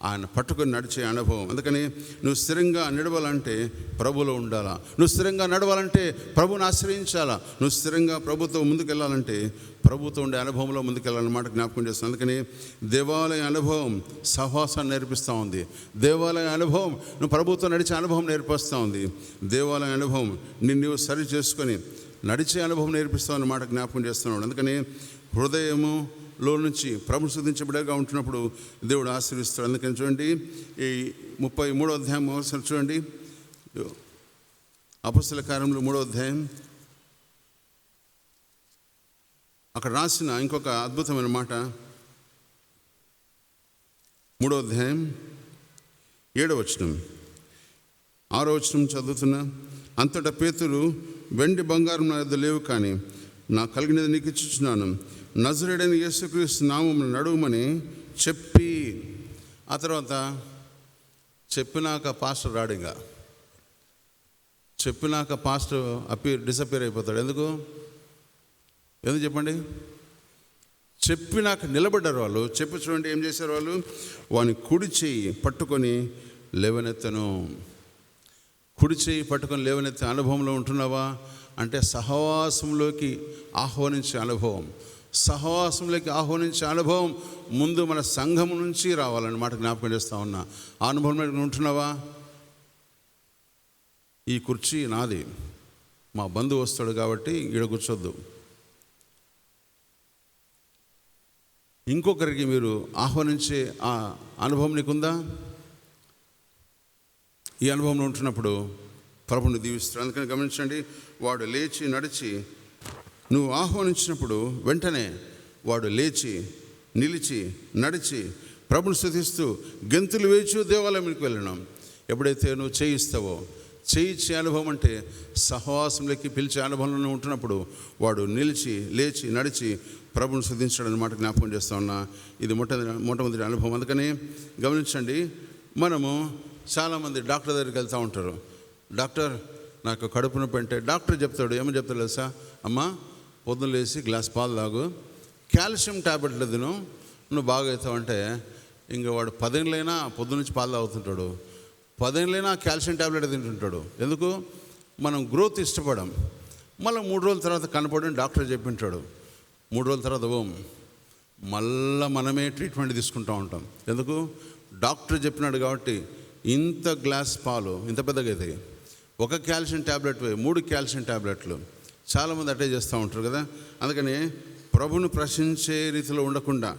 ఆయన పట్టుకొని నడిచే అనుభవం. అందుకని నువ్వు స్థిరంగా నడవాలంటే ప్రభులో ఉండాలా, నువ్వు స్థిరంగా నడవాలంటే ప్రభుని ఆశ్రయించాలా, నువ్వు స్థిరంగా ప్రభుతో ముందుకెళ్ళాలంటే ప్రభుతో ఉండే అనుభవంలో ముందుకెళ్ళాలన్నమాట జ్ఞాపకం చేస్తాను. అందుకని దేవాలయ అనుభవం సహవాసాన్ని నేర్పిస్తూ ఉంది, దేవాలయ అనుభవం నువ్వు ప్రభుతో నడిచే అనుభవం నేర్పిస్తూ ఉంది, దేవాలయ అనుభవం నిన్ను సరి చేసుకొని నడిచే అనుభవం నేర్పిస్తావు అన్నమాట జ్ఞాపకం చేస్తున్నాడు. అందుకని హృదయములో నుంచి ప్రభుని స్తుతించబడేగా ఉంటున్నప్పుడు దేవుడు ఆశీర్వదిస్తాడు. అందుకని చూడండి, ఈ 33వ అధ్యాయం ఒకసారి చూడండి, అపొస్తలుల కార్యములు 3వ అధ్యాయం. అక్కడ రాసిన ఇంకొక అద్భుతమైన మాట, 3వ అధ్యాయం 7వ వచనం, 6వ వచనం చదువుతున్నా. అంతటా పేతురు, వెండి బంగారం నా యొద్ద లేవు, కానీ నాకు కలిగినది నీకు ఇచ్చుచున్నాను, నజరేయుడైన యేసుక్రీస్తు నామమున నడువమని చెప్పి. ఆ తర్వాత చెప్పినాక పాస్టర్ రాడిగా, చెప్పినాక పాస్టర్ డిసప్పేర్ అయిపోతాడు. ఎందుకు చెప్పండి? చెప్పినాక నిలబడ్డారు వాళ్ళు. చెప్పి చూడండి ఏం చేశారు వాళ్ళు, వాని కుడి చెయ్యి పట్టుకొని లేవనెత్తను. కుడి చేయి పట్టుకొని లేవనెత్తే అనుభవంలో ఉంటున్నావా అంటే సహవాసంలోకి ఆహ్వానించే అనుభవం, సహవాసంలోకి ఆహ్వానించే అనుభవం ముందు మన సంఘం నుంచి రావాలన్నమాట జ్ఞాపకం చేస్తూ ఉన్నా. ఆ అనుభవం ఉంటున్నావా? ఈ కుర్చీ నాది, మా బంధువు వస్తాడు కాబట్టి ఈడ కూర్చోద్దు, ఇంకొకరికి మీరు ఆహ్వానించే ఆ అనుభవం నీకుందా? ఈ అనుభవంలో ఉంటున్నప్పుడు ప్రభుని దీవిస్తాడు. అందుకని గమనించండి, వాడు లేచి నడిచి, నువ్వు ఆహ్వానించినప్పుడు వెంటనే వాడు లేచి నిలిచి నడిచి ప్రభుని స్తుతిస్తూ గెంతులు వేచు దేవాలయంకి వెళ్ళినాం. ఎప్పుడైతే నువ్వు చేయిస్తావో, చేయించే అనుభవం అంటే సహవాసంలోకి పిలిచే అనుభవంలో ఉంటున్నప్పుడు వాడు నిలిచి లేచి నడిచి ప్రభుని స్తుతించడం అన్నమాట జ్ఞాపకం చేస్తా ఉన్నా. ఇది మొట్టమొదటి అనుభవం. అందుకని గమనించండి, మనము చాలామంది డాక్టర్ దగ్గరికి వెళ్తూ ఉంటారు. డాక్టర్ నాకు కడుపు నొప్పి అంటే డాక్టర్ చెప్తాడు, ఏమని చెప్తాడు తెలుసా? అమ్మా, పొద్దున లేచి గ్లాస్ పాలు తాగు, కాల్షియం ట్యాబ్లెట్లు తిను, నువ్వు బాగా అవుతావు అంటే ఇంక వాడు 10 ఏళ్ళైనా పొద్దు నుంచి పాలు తాగుతుంటాడు, 10 ఏళ్ళైనా కాల్షియం ట్యాబ్లెట్ తింటుంటాడు. ఎందుకు? మనం గ్రోత్ ఇష్టపడం. మళ్ళీ 3 రోజుల తర్వాత కనపడని డాక్టర్ చెప్పింటాడు, 3 రోజుల తర్వాత మళ్ళీ మనమే ట్రీట్మెంట్ తీసుకుంటూ ఉంటాం. ఎందుకు? డాక్టర్ చెప్పినాడు కాబట్టి. ఇంత గ్లాస్ పాలు ఇంత పెద్దగా అవుతాయి, ఒక కాల్షియం ట్యాబ్లెట్ 3 కాల్షియం ట్యాబ్లెట్లు. చాలామంది అట్టే చేస్తూ ఉంటారు కదా. అందుకని ప్రభుని ప్రశ్నించే రీతిలో ఉండకుండా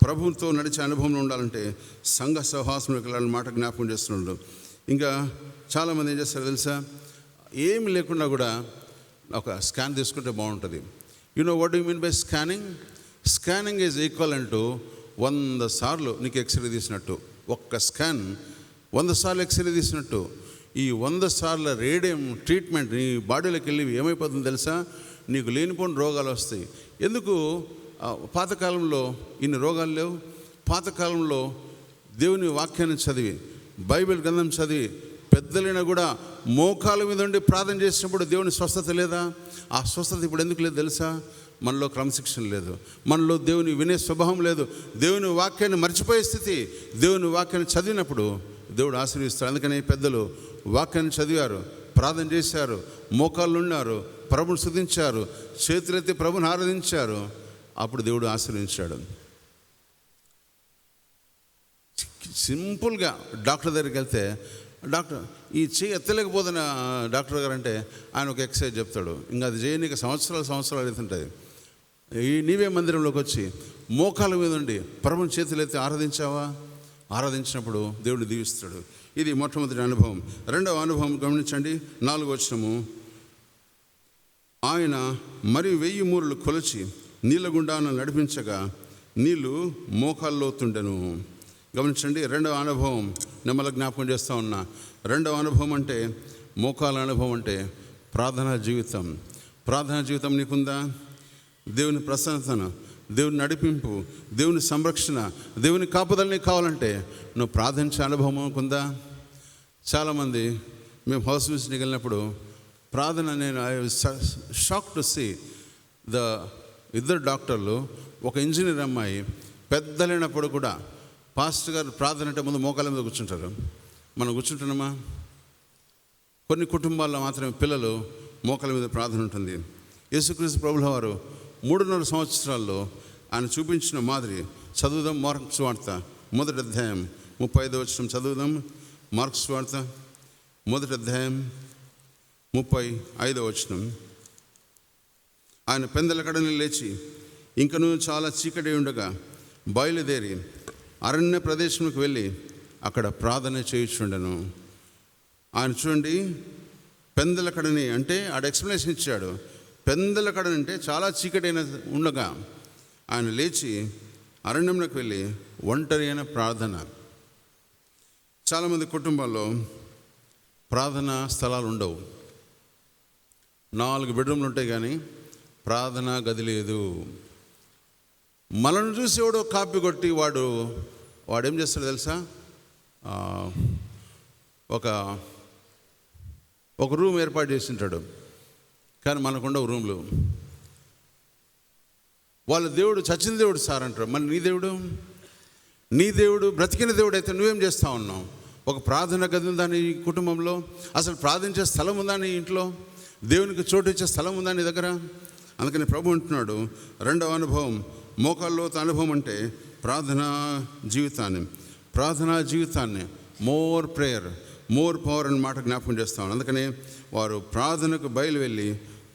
ప్రభుతో నడిచే అనుభవంలో ఉండాలంటే సంఘ సహవాసంలోకి వెళ్ళాలని మాట జ్ఞాపకం చేస్తున్నాడు. ఇంకా చాలామంది ఏం చేస్తారు తెలుసా? ఏమి లేకుండా కూడా ఒక స్కాన్ తీసుకుంటే బాగుంటుంది. You know what you mean by scanning? Scanning is equal to 100 సార్లు నీకు ఎక్స్రే తీసినట్టు. ఒక్క స్కాన్ 100 సార్లు ఎక్స్రే తీసినట్టు. ఈ 100 సార్ల రేడియం ట్రీట్మెంట్ నీ బాడీలోకి వెళ్ళి ఏమైపోతుందో తెలుసా? నీకు లేనిపోని రోగాలు వస్తాయి. ఎందుకు? పాతకాలంలో ఇన్ని రోగాలు లేవు. పాతకాలంలో దేవుని వాక్యాన్ని చదివి, బైబిల్ గ్రంథం చదివి, పెద్దలైనా కూడా మోకాల మీద ఉండి ప్రార్థన చేసినప్పుడు దేవుని స్వస్థత లేదా? ఆ స్వస్థత ఇప్పుడు ఎందుకు లేదు తెలుసా? మనలో క్రమశిక్షణ లేదు, మనలో దేవుని వినే స్వభావం లేదు, దేవుని వాక్యాన్ని మర్చిపోయే స్థితి. దేవుని వాక్యాన్ని చదివినప్పుడు దేవుడు ఆశీర్వదిస్తాడు. అందుకని పెద్దలు వాక్యాన్ని చదివారు, ప్రార్థన చేశారు, మోకాళ్ళు ఉన్నారు, ప్రభుని స్తుతించారు, చేతులెత్తి ప్రభుని ఆరాధించారు, అప్పుడు దేవుడు ఆశీర్వదించాడు. సింపుల్గా డాక్టర్ దగ్గరికి వెళ్తే డాక్టర్ ఈ చేయి ఎత్తలేకపోతున్న డాక్టర్ గారు అంటే ఆయన ఒక ఎక్సర్సైజ్ చెప్తాడు. ఇంకా అది చేయనీకి సంవత్సరాలు అవుతుంటుంది. ఈ నీవే మందిరంలోకి వచ్చి మోకాల మీద ఉండి ప్రభుని చేతులెత్తి ఆరాధించావా? ఆరాధించినప్పుడు దేవుడు దీవిస్తాడు. ఇది మొట్టమొదటి అనుభవం. రెండవ అనుభవం గమనించండి, 4వ వచనము. ఆయన మరి 1000 మూరలు కొలిచి నీళ్ళ గుండాను నడిపించగా నీళ్ళు మోకాల్లో తుండెను. గమనించండి, రెండవ అనుభవం నెమ్మల జ్ఞాపకం చేస్తూ ఉన్నా. రెండవ అనుభవం అంటే మోకాల అనుభవం అంటే ప్రార్థనా జీవితం. ప్రార్థనా జీవితం నీకుందా? దేవుని ప్రసన్నతను, దేవుని నడిపింపు, దేవుని సంరక్షణ, దేవుని కాపుదల నీకు కావాలంటే నువ్వు ప్రార్థించే అనుభవం ఉందా? చాలామంది మేము హౌస్ విజిట్కి వెళ్ళినప్పుడు ప్రార్థన నేను I shock to see the ఇద్దరు డాక్టర్లు, ఒక ఇంజనీర్ అమ్మాయి పెద్దలైనప్పుడు కూడా పాస్టర్ గారు ప్రార్థన అంటే ముందు మోకాళ్ళ మీద కూర్చుంటారు. మనం కూర్చుంటున్నామా? కొన్ని కుటుంబాల్లో మాత్రమే పిల్లలు మోకాళ్ళ మీద ప్రార్థన ఉంటుంది. యేసుక్రీస్తు ప్రభుల వారు 3.5 సంవత్సరాల్లో ఆయన చూపించిన మాదిరి చదువుదాం. మార్క్స్ వార్త 1వ అధ్యాయం 35వ వచనం చదువుదాం. మార్క్స్ వార్త 1వ అధ్యాయం 35వ వచనం. ఆయన పెందల కడని లేచి ఇంకనూ చాలా చీకటి ఉండగా బయలుదేరి అరణ్య ప్రదేశంలోకి వెళ్ళి అక్కడ ప్రార్థన చేయుచుండెను. ఆయన చూడండి, పెందల కడని అంటే ఆడ ఎక్స్ప్లెనేషన్ ఇచ్చాడు. పెందల కడని అంటే చాలా చీకటైన ఉండగా ఆయన లేచి అరణ్యంలోకి వెళ్ళి ఒంటరి అయిన ప్రార్థన. చాలామంది కుటుంబాల్లో ప్రార్థనా స్థలాలు ఉండవు. 4 బెడ్రూమ్లు ఉంటాయి కానీ ప్రార్థనా గది లేదు. మనల్ని చూసి ఎవడో కాపీ కొట్టి వాడు ఏం చేస్తాడు తెలుసా? ఒక రూమ్ ఏర్పాటు చేసి ఉంటాడు, కానీ మనకుండవు రూమ్లు. వాళ్ళ దేవుడు చచ్చిన దేవుడు సార్ అంటారు. మరి నీ దేవుడు బ్రతికిన దేవుడు అయితే నువ్వేం చేస్తూ ఉన్నావు? ఒక ప్రార్థన గది ఉందా నీ కుటుంబంలో? అసలు ప్రార్థించే స్థలం ఉందా నీ ఇంట్లో? దేవునికి చోటు ఇచ్చే స్థలం ఉందా నీ దగ్గర? అందుకని ప్రభు అంటున్నాడు, 2వ అనుభవం మోకాల్లోతు అనుభవం అంటే ప్రార్థనా జీవితాన్ని మోర్ ప్రేయర్ మోర్ పవర్ అనే మాట జ్ఞాపకం చేస్తా ఉన్నా. అందుకనే వారు ప్రార్థనకు బయలు వెళ్ళి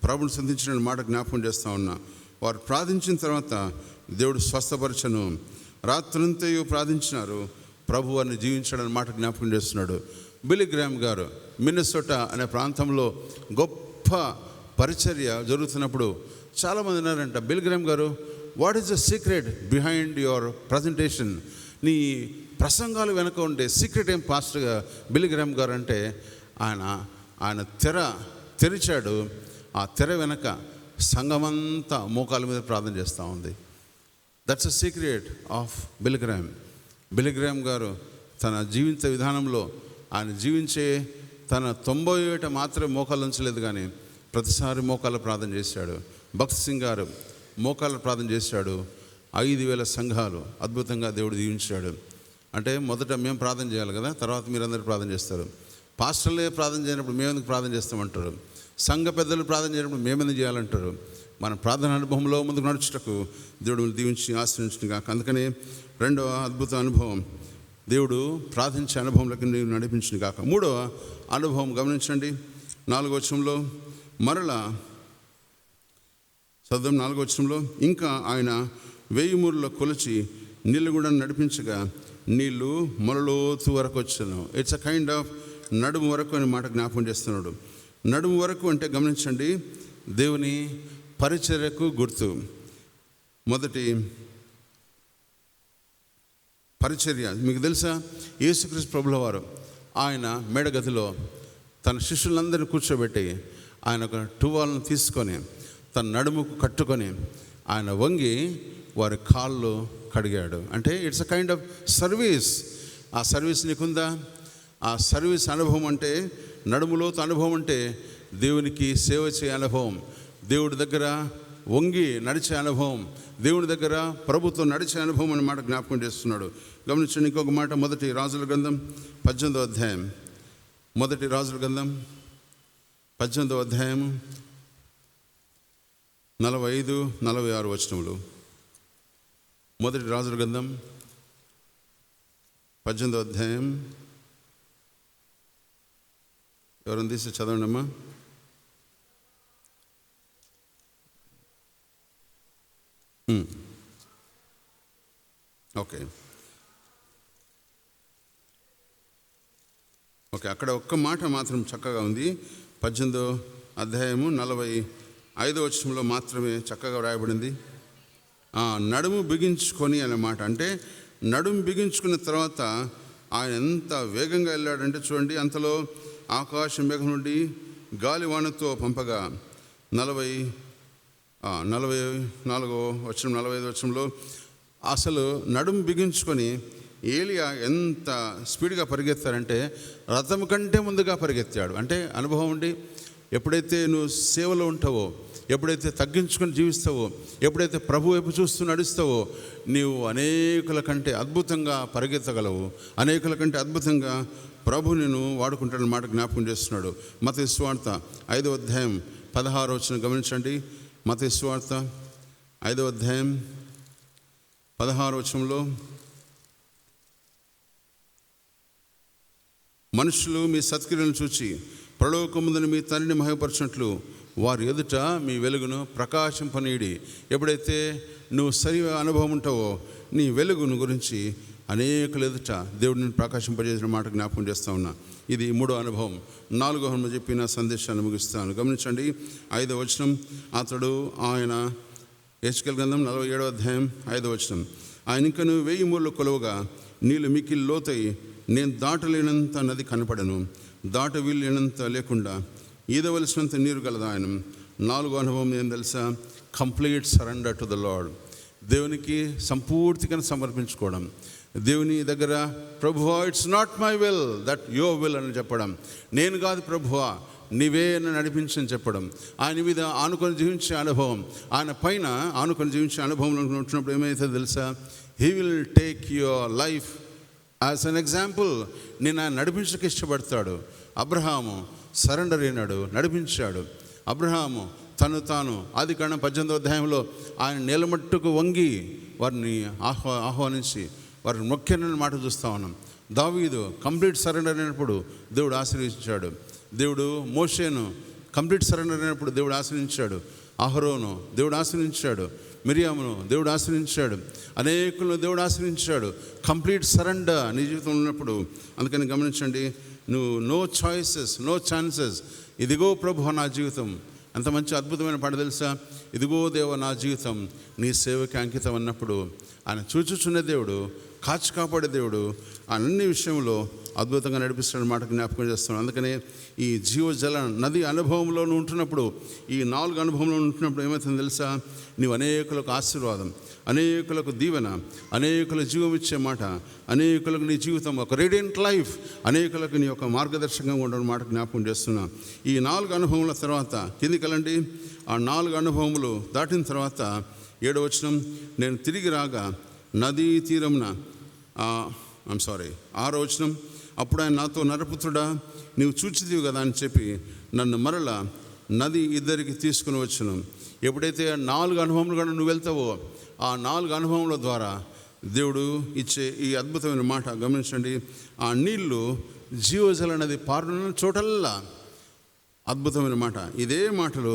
ప్రభుని సంధించిన మాట జ్ఞాపకం చేస్తూ ఉన్నా. వారు ప్రార్థించిన తర్వాత దేవుడు స్వస్థపరచను. రాత్రంతయు ప్రార్థించినారు, ప్రభు వారిని జీవించాడని మాట జ్ఞాపకం చేస్తున్నాడు. బిల్లీ గ్రామ్ గారు మిన్నెసోటా అనే ప్రాంతంలో గొప్ప పరిచర్య జరుగుతున్నప్పుడు చాలామంది ఉన్నారంట, బిల్లీ గ్రామ్ గారు, what is the secret behind your presentation? నీ ప్రసంగాలు వెనక ఉండే సీక్రెట్ ఏం పాస్టర్గా బిల్లీ గ్రామ్ గారు అంటే ఆయన తెరిచాడు. ఆ తెర వెనక సంఘమంతా మోకాల మీద ప్రార్థన చేస్తూ ఉంది. That's a secret of Billy Graham. Billy Graham గారు తన జీవిత విధానంలో ఆయన జీవించే తన 90 ఏట మాత్రమే మోకాలు ఉంచలేదు, కానీ ప్రతిసారి మోకాళ్ళ ప్రార్థన చేశాడు. భక్త్ సింగ్ గారు మోకాళ్ళ ప్రార్థన చేశాడు. 5,000 సంఘాలు అద్భుతంగా దేవుడు దీవించాడు. అంటే మొదట మేము ప్రార్థన చేయాలి కదా, తర్వాత మీరందరూ ప్రార్థన చేస్తారు. పాస్టర్లే ప్రార్థన చేయనప్పుడు మేమెందుకు ప్రార్థన చేస్తామంటారు. సంఘ పెద్దలు ప్రార్థన చేయనప్పుడు మేమెందుకు చేయాలంటారు. మన ప్రార్థన అనుభవంలో ముందుకు నడుచుటకు దేవుడు దీవించి ఆశ్రయించిన కాక. అందుకని 2వ అద్భుత అనుభవం దేవుడు ప్రార్థించే అనుభవంలోకి నేను నడిపించిన కాక. 3వ అనుభవం గమనించండి. 4వ వచనంలో మరలా చదువు. 4వ వచనంలో, ఇంకా ఆయన 1000 మూరలో కొలిచి నీళ్ళు కూడా నడిపించగా నీళ్ళు మొలలోతు వరకు వచ్చాను. ఇట్స్ అ కైండ్ ఆఫ్ నడుము వరకు అనే మాట జ్ఞాపకం చేస్తున్నాడు. నడుము వరకు అంటే గమనించండి, దేవుని పరిచర్యకు గుర్తు. మొదటి పరిచర్య మీకు తెలుసా? యేసుక్రీస్తు ప్రభుల వారు ఆయన మేడగదిలో తన శిష్యులందరినీ కూర్చోబెట్టి ఆయన ఒక టువాల్ను తీసుకొని తన నడుముకు కట్టుకొని ఆయన వంగి వారి కాళ్ళు కడిగాడు. అంటే it's a kind of service. ఆ సర్వీస్ నీకుందా? ఆ సర్వీస్ అనుభవం అంటే, నడుములోతు అనుభవం అంటే దేవునికి సేవ చేయ అనుభవం, దేవుడి దగ్గర వంగి నడిచే అనుభవం, దేవుడి దగ్గర ప్రభుత్వం నడిచే అనుభవం అనే మాట జ్ఞాపకం చేస్తున్నాడు. గమనించండి ఇంకొక మాట. 1 రాజుల గ్రంథం 18వ అధ్యాయం. 1 రాజుల గ్రంథం 18వ అధ్యాయం 45-46 వచనములు. 1 రాజుల గ్రంథం 18వ అధ్యాయం. ఎవరైనా తీసి చదవండి అమ్మా. ఓకే, అక్కడ ఒక్క మాట మాత్రం చక్కగా ఉంది. 18వ అధ్యాయము 45వ వచనంలో మాత్రమే చక్కగా వ్రాయబడింది. నడుము బిగించుకొని అనే మాట. అంటే నడుము బిగించుకున్న తర్వాత ఆయన ఎంత వేగంగా వెళ్ళాడంటే చూడండి, అంతలో ఆకాశం మేఘం నుండి గాలివానతో పంపగా 44వ వచనం 45వ వచనంలో అసలు నడుము బిగించుకొని ఏలియా ఎంత స్పీడ్గా పరిగెత్తారంటే రథం కంటే ముందుగా పరిగెత్తాడు. అంటే అనుభవం ఉండి ఎప్పుడైతే నువ్వు సేవలో ఉంటావో, ఎప్పుడైతే తగ్గించుకొని జీవిస్తావో, ఎప్పుడైతే ప్రభు వైపు చూస్తూ నడుస్తావో, నీవు అనేకుల కంటే అద్భుతంగా పరిగెత్తగలవు. అనేకుల కంటే అద్భుతంగా ప్రభు నేను వాడుకుంటాడని మాట జ్ఞాపకం చేస్తున్నాడు. మత్తయి సువార్త 5వ అధ్యాయం 16వ వచనం గమనించండి. మత్తయి సువార్త 5వ అధ్యాయం 16వ వచనంలో, మనుషులు మీ సత్క్రియలను చూచి పరలోకమందున మీ తండ్రిని మహిమపరచినట్లు వారి ఎదుట మీ వెలుగును ప్రకాశింపనీయుడి. ఎప్పుడైతే నువ్వు సరి అనుభవం ఉంటావో, నీ వెలుగును గురించి అనేకుల ఎదుట దేవుడిని ప్రకాశింపజేసిన మాట జ్ఞాపకం చేస్తూ ఉన్నా. ఇది 3వ అనుభవం. 4వ అనుభవం చెప్పిన సందేశాన్ని ముగిస్తాను. గమనించండి 5వ వచనం. అతడు ఆయన హెచ్కేల్ గ్రంథం 47వ అధ్యాయం 5వ వచనం. ఆయన ఇంకను 1000 మూరలు కొలువగా నీళ్ళు మిక్కిలి లోతై నేను దాటలేనంత నది కనపడను, దాట వీలేనంత లేకుండా ఈదవలసినంత నీరు గలదు ఆయన. 4వ అనుభవం ఏం తెలుసా? Complete surrender to the lord. దేవునికి సంపూర్తిగా సమర్పించుకోవడం. దేవుని దగ్గర ప్రభువా it's not my will that your will అని చెప్పడం. నేను కాదు ప్రభువా, నీవే నన్ను నడిపించని చెప్పడం. ఆయన మీద ఆనుకొని జీవించే అనుభవం, ఆయన పైన ఆనుకొని జీవించే అనుభవంలో ఉంటున్నప్పుడు ఏమైతే తెలుసా? He will take your life as an example. నేను ఆయన నడిపించడానికి ఇష్టపడతాడు. అబ్రహాము సరెండర్ అయినాడు, నడిపించాడు. అబ్రహాము తను తాను ఆదికాండం 18వ అధ్యాయంలో ఆయన నేలమట్టుకు వంగి వారిని ఆహ్వానించి వారిని మొక్కిన మాట చూస్తూ ఉన్నాం. దావీదు కంప్లీట్ సరెండర్ అయినప్పుడు దేవుడు ఆశీర్వదించాడు. దేవుడు మోషేను కంప్లీట్ సరెండర్ అయినప్పుడు దేవుడు ఆశీర్వదించాడు. అహరోను దేవుడు ఆశీర్వదించాడు. మిరియామును దేవుడు ఆశ్రయించాడు. అనేకులను దేవుడు ఆశ్రయించాడు. కంప్లీట్ సరెండర్ నీ జీవితంలో ఉన్నప్పుడు. అందుకని గమనించండి, నువ్వు నో చాయిసెస్, నో ఛాన్సెస్. ఇదిగో ప్రభు నా జీవితం. అంత మంచి అద్భుతమైన పాట తెలుసా? ఇదిగో దేవ నా జీవితం నీ సేవకి అంకితం అన్నప్పుడు ఆయన చూచుచున్న దేవుడు, కాచి కాపాడే దేవుడు అన్ని విషయంలో అద్భుతంగా నడిపిస్తున్న మాట జ్ఞాపకం చేస్తున్నాడు. అందుకనే ఈ జీవజల నది అనుభవంలో ఉంటున్నప్పుడు, ఈ 4 అనుభవంలో ఉంటున్నప్పుడు ఏమవుతుందో తెలుసా? నీవు అనేకులకు ఆశీర్వాదం, అనేకులకు దీవెన, అనేకుల జీవం ఇచ్చే మాట, అనేకులకు నీ జీవితం ఒక రేడియంట్ లైఫ్, అనేకులకు నీ యొక్క మార్గదర్శకంగా ఉండడం మాట జ్ఞాపకం చేస్తున్నా. ఈ 4 అనుభవముల తర్వాత కిందికి వెళ్ళండి. ఆ 4 అనుభవములు దాటిన తర్వాత 7వ వచనం, నేను తిరిగి రాగా నదీ తీరమున 6వ వచనం, అప్పుడు ఆయన నాతో, నరపుత్రుడా నీవు చూచితివి కదా అని చెప్పి నన్ను మరల నది ఇద్దరికి తీసుకుని వచ్చును. ఎప్పుడైతే 4 అనుభవములు కూడా నువ్వు వెళ్తావో, ఆ 4 అనుభవముల ద్వారా దేవుడు ఇచ్చే ఈ అద్భుతమైన మాట గమనించండి. ఆ నీళ్లు జీవజల నది పారున చోటల్లా అద్భుతమైన మాట. ఇదే మాటలు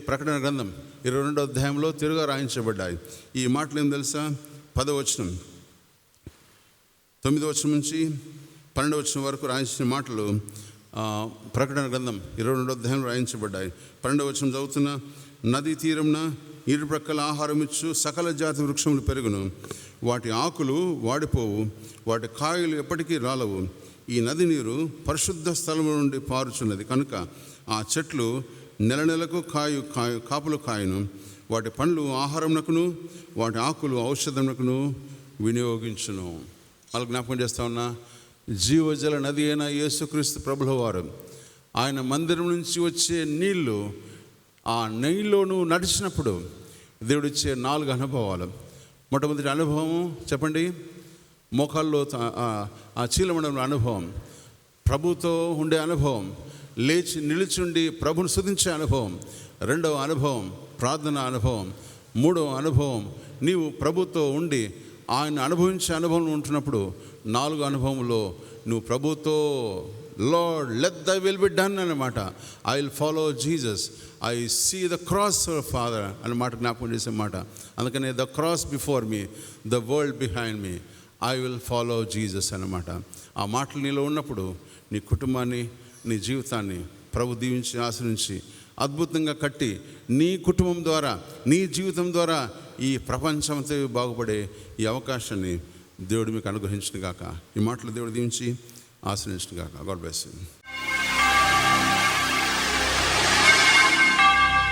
ప్రకటన గ్రంథం 22వ అధ్యాయంలో తిరుగా రాయించబడ్డాయి. ఈ మాటలు ఏం తెలుసా? 10వ వచనం, 9వ వచనం నుంచి 12వ వచనం వరకు రాయించిన మాటలు ప్రకటన గ్రంథం 22వ అధ్యాయంలో రాయించబడ్డాయి. 12వ వచనం చదువుతున్న, నదీ తీరంన ఇరు ప్రక్కల ఆహారం ఇచ్చు సకల జాతి వృక్షములు పెరుగును, వాటి ఆకులు వాడిపోవు, వాటి కాయలు ఎప్పటికీ రాలవు. ఈ నది నీరు పరిశుద్ధ స్థలం నుండి పారుచున్నది కనుక ఆ చెట్లు నెలకు కాపులు కాయను, వాటి పండ్లు ఆహారమునకును వాటి ఆకులు ఔషధమునకును వినియోగించును. వాళ్ళకి జ్ఞాపకం చేస్తా ఉన్నా, జీవజల నది అయిన యేసుక్రీస్తు ప్రభుల వారు ఆయన మందిరం నుంచి వచ్చే నీళ్లు, ఆ నెయ్యిలో నువ్వు నడిచినప్పుడు దేవుడిచ్చే 4 అనుభవాలు. మొట్టమొదటి అనుభవం చెప్పండి, మోకాల్లో ఆ చీలమండలం అనుభవం, ప్రభుతో ఉండే అనుభవం, లేచి నిలుచుండి ప్రభుని స్తుతించే అనుభవం. 2వ అనుభవం ప్రార్థన అనుభవం. 3వ అనుభవం నీవు ప్రభుతో ఉండి ఆయన అనుభవించే అనుభవం ఉంటున్నప్పుడు. 4వ అనుభవంలో నువ్వు ప్రభుతో Lord let thy will be done అన్నమాట. I will follow Jesus, I see the cross father అనే మాట జ్ఞాపకం చేసే మాట. అందుకనే the cross before me, the world behind me, I will follow Jesus అన్నమాట. ఆ మాటలు నీలో ఉన్నప్పుడు నీ కుటుంబాన్ని, నీ జీవితాన్ని ప్రభు దీవించి ఆశ్రయించి అద్భుతంగా కట్టి నీ కుటుంబం ద్వారా, నీ జీవితం ద్వారా ఈ ప్రపంచంతో బాగుపడే ఈ అవకాశాన్ని దేవుడు మీకు అనుగ్రహించును గాక. ఈ మాటలు దేవుడు దీవించి ఆశ్రయించును గాక. God bless you.